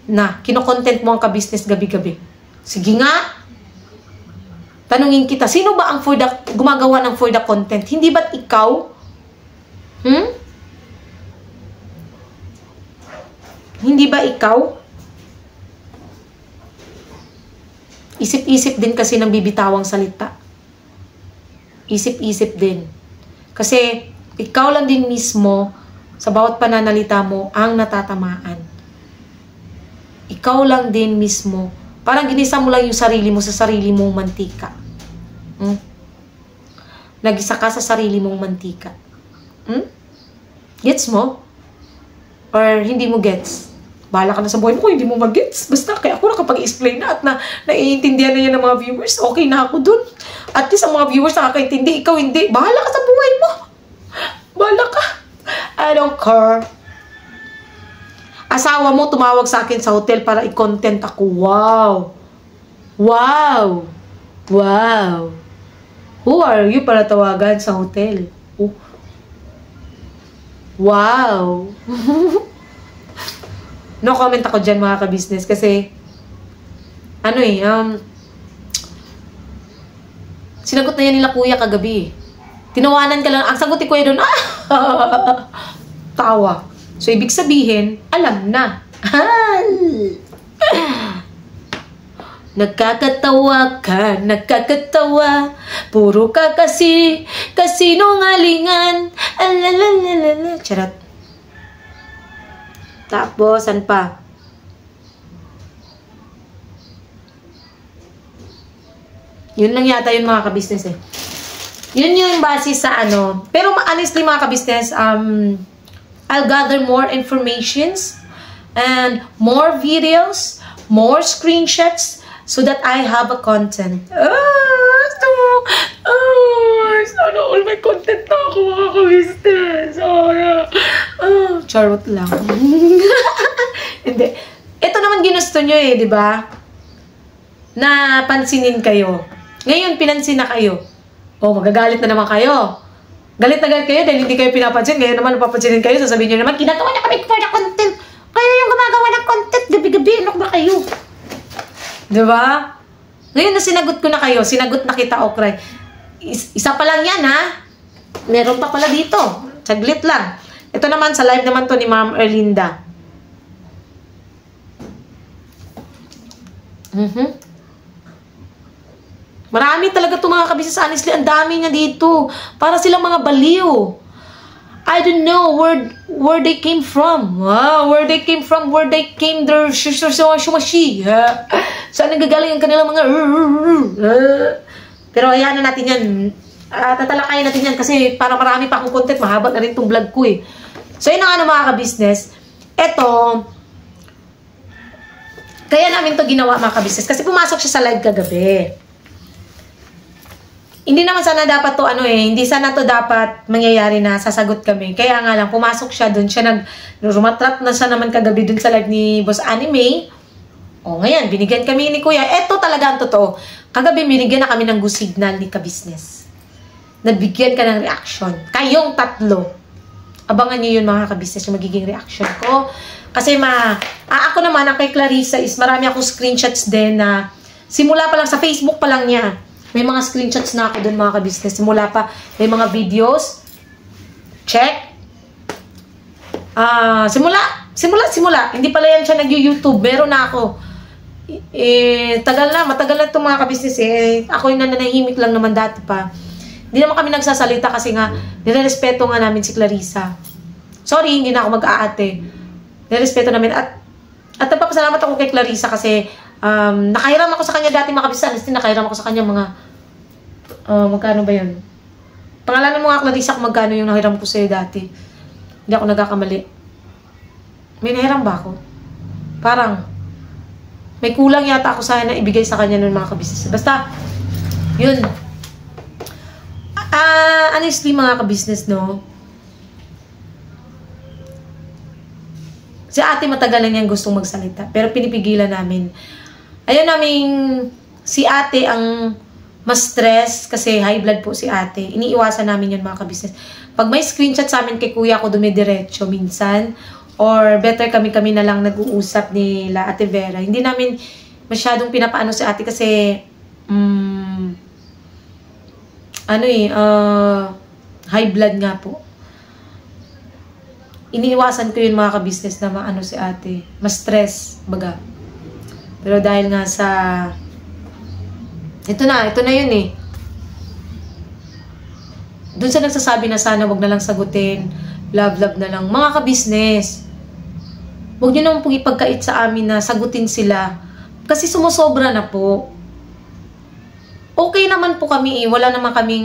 na kino-content mo ang ka-business gabi-gabi. Sige nga, tanungin kita, sino ba ang gumagawa ng for the content? Hindi ba't ikaw? Hindi ba ikaw? Isip-isip din kasi ng bibitawang salita. Isip-isip din. Kasi ikaw lang din mismo sa bawat pananalita mo ang natatamaan. Ikaw lang din mismo. Parang ginisa mo lang yung sarili mo sa sarili mong mantika. Nagisa ka sa sarili mong mantika. Gets mo? Or hindi mo gets? Bahala ka na sa buhay mo kung hindi mo mag-gets. Basta kaya ako nakapag-explain na at naiintindihan na yan ng mga viewers. Okay na ako dun. At least ang mga viewers nakakaintindi. Ikaw hindi. Bahala ka sa buhay mo. Bahala ka. I don't care. Asawa mo tumawag sa akin sa hotel para i-content ako. Wow. Wow. Wow. Who are you para tawagan sa hotel? Oh. Wow. No comment ako dyan mga ka-business kasi sinagot na yan nila kuya kagabi. Tinawanan ka lang. Ang sagot ni kuya doon, tawa. So, ibig sabihin, alam na. Nagkakatawa ka, nagkakatawa. Puro ka kasi, kasinungalingan. Alalalala. Charot. Tapos, saan pa? Yun lang yata yun mga ka-business eh. Yun yung base sa ano. Pero honestly mga ka-business, I'll gather more informations and more videos, more screenshots so that I have a content. Sana all my content na ako mga ka-business. Charot lang. Hindi. Ito naman ginusto nyo eh, di ba? Na pansinin kayo. Ngayon, pinansin na kayo. O, magagalit na naman kayo. Galit na galit kayo dahil hindi kayo pinapansin. Ngayon naman, napapansinin kayo. Sasabihin nyo naman, ginagawa na kami for the content. Kayo yung gumagawa ng content. Gabi-gabi, ano ba kayo? Diba? Ngayon na sinagot ko na kayo. Sinagot na kita, Okray. Isa pa lang yan, ha? Meron pa pala dito. Saglit lang. Ito naman, sa live naman to ni Ma'am Erlinda. Marami talaga itong mga ka-business. Honestly, ang dami niya dito. Para silang mga baliw. I don't know where they came from. Where they came from. Where they came their shumashi. Saan nagagaling ang kanilang mga pero hayaan na natin yan. Tatalakayin natin yan kasi para marami pa akong content. Mahaba na rin itong vlog ko eh. So yun ang mga ka-business. Ito, kaya namin to ginawa mga ka-business. Kasi pumasok siya sa live kagabi. Hindi naman sana dapat to hindi sana to dapat mangyayari na sasagot kami. Kaya nga lang, pumasok siya dun. Siya rumatrat na siya naman kagabi dun sa live ni Boss Anime. O ngayon, binigyan kami ni Kuya. Eto talaga ang totoo. Kagabi, binigyan na kami ng good signal ni ka-business. Nabigyan ka ng reaction. Kayong tatlo. Abangan niyo yun mga ka-business, yung magiging reaction ko. Kasi ako naman, ang kay Clarissa is marami akong screenshots din na simula pa lang sa Facebook pa lang niya. May mga screenshots na ako dun mga ka-business. Simula pa, may mga videos. Check. Simula. Hindi pala yan siya nag-YouTube. Meron na ako. Matagal na itong mga ka-business Ako yung nananahimik lang naman dati pa. Hindi naman kami nagsasalita kasi nga, nirerespeto nga namin si Clarissa. Sorry, hindi na ako mag-aate. Nirerespeto namin. At nagpapasalamat ako kay Clarissa kasi nakahiram ako sa kanya dati mga ka-business. Nakahiram ako sa kanya mga magkano ba yun? Pangalanan mo nga Clarissa kung magkano yung nahiram ko sa'yo dati. Hindi ako nagkakamali. May nahiram ba ako? Parang may kulang yata ako sana ibigay sa kanya ng mga ka-business. Basta, yun. Honestly mga ka-business, no? Si ate matagal na niyang gustong magsalita. Pero pinipigilan namin. Ayaw namin si ate ang mas stress kasi high blood po si ate. Iniiwasan namin yun mga ka-business. Pag may screenshot sa amin kay kuya ako dumidiretso minsan, or better kami na lang nag-uusap nila Ate Vera. Hindi namin masyadong pinapaano si ate kasi high blood nga po. Iniiwasan ko yun mga ka-business na maano si ate. Mas stress, baga. Pero dahil nga sa ito na yun eh. Doon sa nagsasabi na sana wag na lang sagutin. Love na lang. Mga ka-business, huwag nyo naman pong ipagkait sa amin na sagutin sila. Kasi sumusobra na po. Okay naman po kami wala naman kaming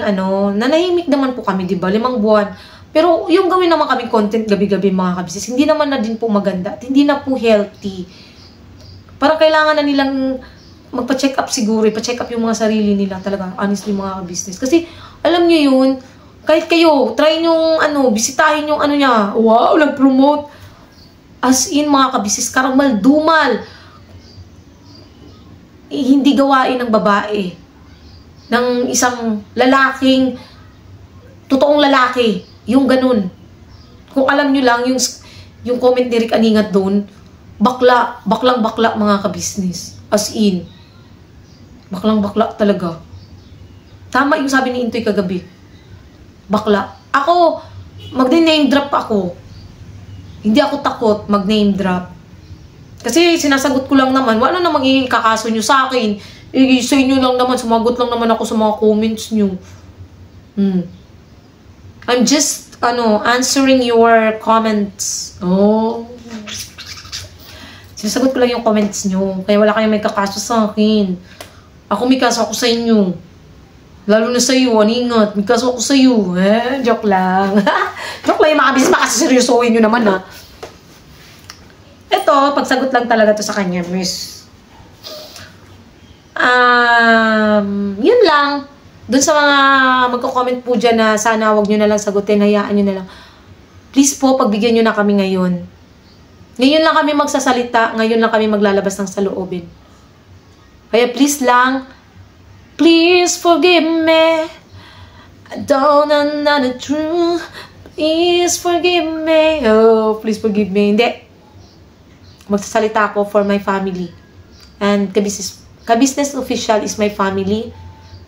nanahimik naman po kami, diba? 5 buwan. Pero yung gawin naman kaming content gabi-gabi mga ka-business, hindi naman na din po maganda. At hindi na po healthy. Parang kailangan na nilang magpa-check up siguro. Ipa-check up yung mga sarili nila talaga. Honestly mga ka-business. Kasi alam nyo yun, kahit kayo, try nyo bisitahin yung niya. Wow, nag-promote. As in, mga ka-business, karamal-dumal. Hindi gawain ng babae. Ng isang lalaking, totoong lalaki. Yung ganun. Kung alam nyo lang, yung comment ni Rick Aningat doon, baklang bakla mga ka-business. As in. Baklang bakla talaga. Tama yung sabi ni Intoy kagabi. Bakla. Ako, mag-name drop ako. Hindi ako takot mag-name drop. Kasi sinasagot ko lang naman, wala namang ikakaso nyo sa akin. Sa inyo lang naman, sumagot lang naman ako sa mga comments nyo. I'm just, answering your comments. Oh. Sinasagot ko lang yung comments nyo. Kaya wala kayong may kakaso sa akin. Ako may kaso ako sa inyo. Lalo na sa'yo, aningat. May kaso ako sa'yo. Joke lang. Joke lang yung mga kabisnes. Baka seryosohin nyo naman ha. Ito, pagsagot lang talaga to sa kanya, miss. Yun lang. Doon sa mga magko-comment po dyan na sana wag nyo na lang sagutin, hayaan nyo na lang. Please po, pagbigyan nyo na kami ngayon. Ngayon lang kami magsasalita, ngayon lang kami maglalabas ng saloobin. Kaya please lang, please forgive me. I don't know the truth. Please forgive me. Oh, please forgive me. Hindi. Magsasalita ako for my family. And Kabisnes Official is my family.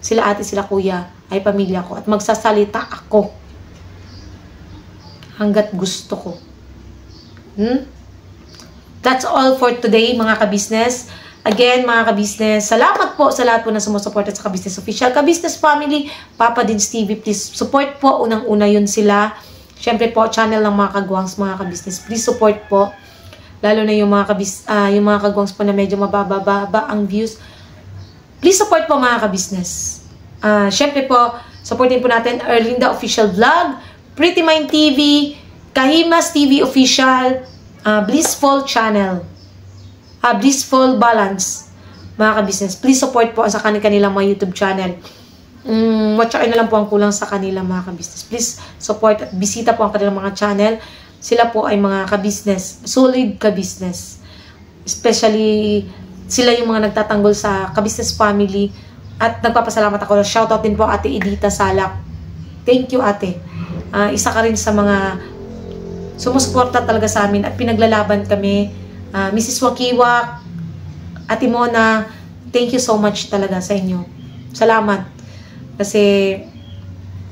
Sila ate, sila kuya, ay pamilya ko. At magsasalita ako. Hanggat gusto ko. That's all for today, mga kabisnes. Again, mga kabisnes, salamat po sa lahat po na sumusuporta sa Kabisnes Official. Kabisnes Family, Papa Dins TV, please support po. Unang-una yun sila. Siyempre po, channel ng mga kagwangs, mga kabisnes. Please support po. Lalo na yung mga kagwangs po na medyo mababa ang views. Please support po, mga kabisnes. Siyempre po, supportin po natin Erlinda Official Vlog, Pretty Mind TV, Kahimas TV Official, Blissful Channel, Blissful Balance, mga kabisnes. Please support po sa kanilang mga YouTube channel. Watch na lang po ang kulang sa kanila, mga kabisnes. Please support at bisita po ang kanilang mga channel. Sila po ay mga kabisnes, solid kabisnes. Especially, sila yung mga nagtatanggol sa Kabisnes Family. At nagpapasalamat ako. Shoutout din po Ate Edita Salak. Thank you, ate. Isa ka rin sa mga sumusuporta talaga sa amin at pinaglalaban kami. Mrs. Wakiwak, Ate Mona, thank you so much talaga sa inyo. Salamat. Kasi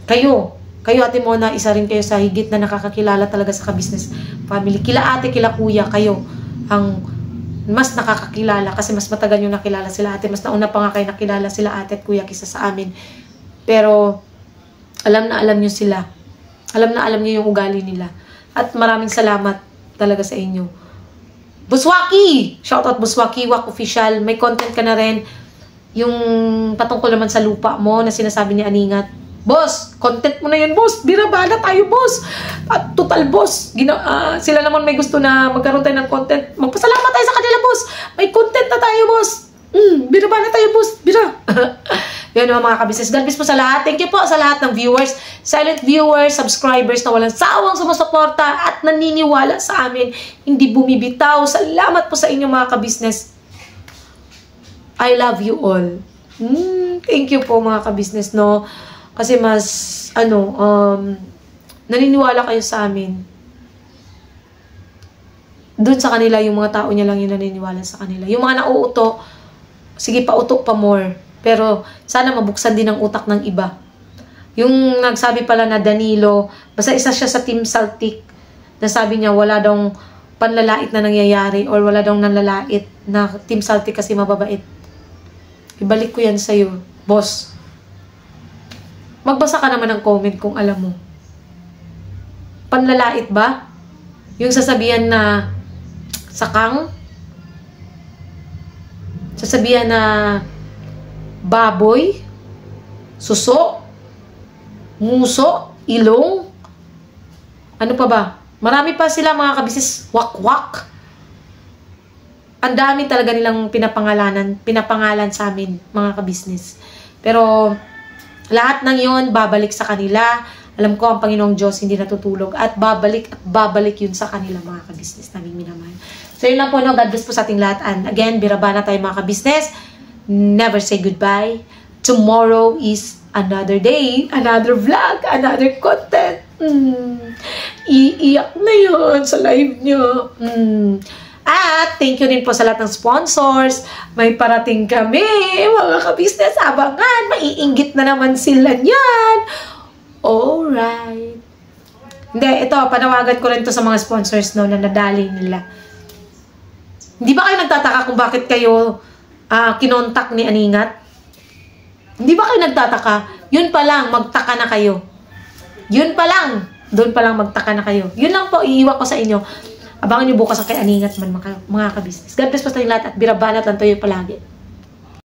kayo Ate Mona, isa rin kayo sa higit na nakakakilala talaga sa Kabisnes Family. Kila ate, kila kuya, kayo ang mas nakakakilala kasi mas matagal yung nakilala sila ate. Mas nauna pa nga kayo nakilala sila ate at kuya kisa sa amin. Pero alam na alam nyo sila. Alam na alam nyo yung ugali nila. At maraming salamat talaga sa inyo. Buswaki! Shoutout Buswaki Wak Official. May content ka na rin. Yung patungkol naman sa lupa mo na sinasabi ni Aningat. Boss, content mo na yun, boss. Birabana tayo, boss. At total, boss. Sila naman may gusto na magkaroon tayo ng content. Magpasalamat tayo sa kanila, boss. May content na tayo, boss. Birabana tayo, boss. Bira. Yan mga kabisnes. God bless po sa lahat. Thank you po sa lahat ng viewers. Silent viewers, subscribers na walang sawang sumusuporta at naniniwala sa amin. Hindi bumibitaw. Salamat po sa inyo, mga kabisnes. I love you all. Thank you po, mga kabisnes, no? Kasi mas, naniniwala kayo sa amin. Doon sa kanila, yung mga tao niya lang yung naniniwala sa kanila. Yung mga nauuto, sige, pauto pa more. Pero, sana mabuksan din ang utak ng iba. Yung nagsabi pala na Danilo, basta isa siya sa Team Celtic, na sabi niya, wala daw panlalait na nangyayari or wala daw nanlalait na Team Celtic kasi mababait. Ibalik ko yan sa'yo, boss. Magbasa ka naman ng comment kung alam mo. Panlalait ba? Yung sasabihan na sakang? Sasabihan na baboy? Suso? Muso? Ilong? Ano pa ba? Marami pa sila, mga kabisnes. Wak-wak. Ang dami talaga nilang pinapangalan sa amin, mga kabisnes. Pero lahat ng yon babalik sa kanila. Alam ko, ang Panginoong Diyos hindi natutulog. At babalik yun sa kanila, mga kabisnes namin minamahal. So, yun lang po, no? God bless po sa ating lahat. And again, birabana tayo, mga kabisnes. Never say goodbye. Tomorrow is another day, another vlog, another content. Iiyak na yun sa live nyo. At thank you din po sa lahat ng sponsors. May parating kami, mga kabisnes. Abangan, maiinggit na naman sila niyan. Alright. Hindi, ito, panawagan ko rin to sa mga sponsors, no, na nadali nila. Hindi ba kayo nagtataka kung bakit kayo kinontak ni Aningat? Hindi ba kayo nagtataka? Yun pa lang, magtaka na kayo. Yun pa lang, doon pa lang magtaka na kayo. Yun lang po, iiwan ko sa inyo. Abangan nyo bukas ang kay Aningat man mga kabisnes. God bless po sa lahat at birabanat lang tayo palagi.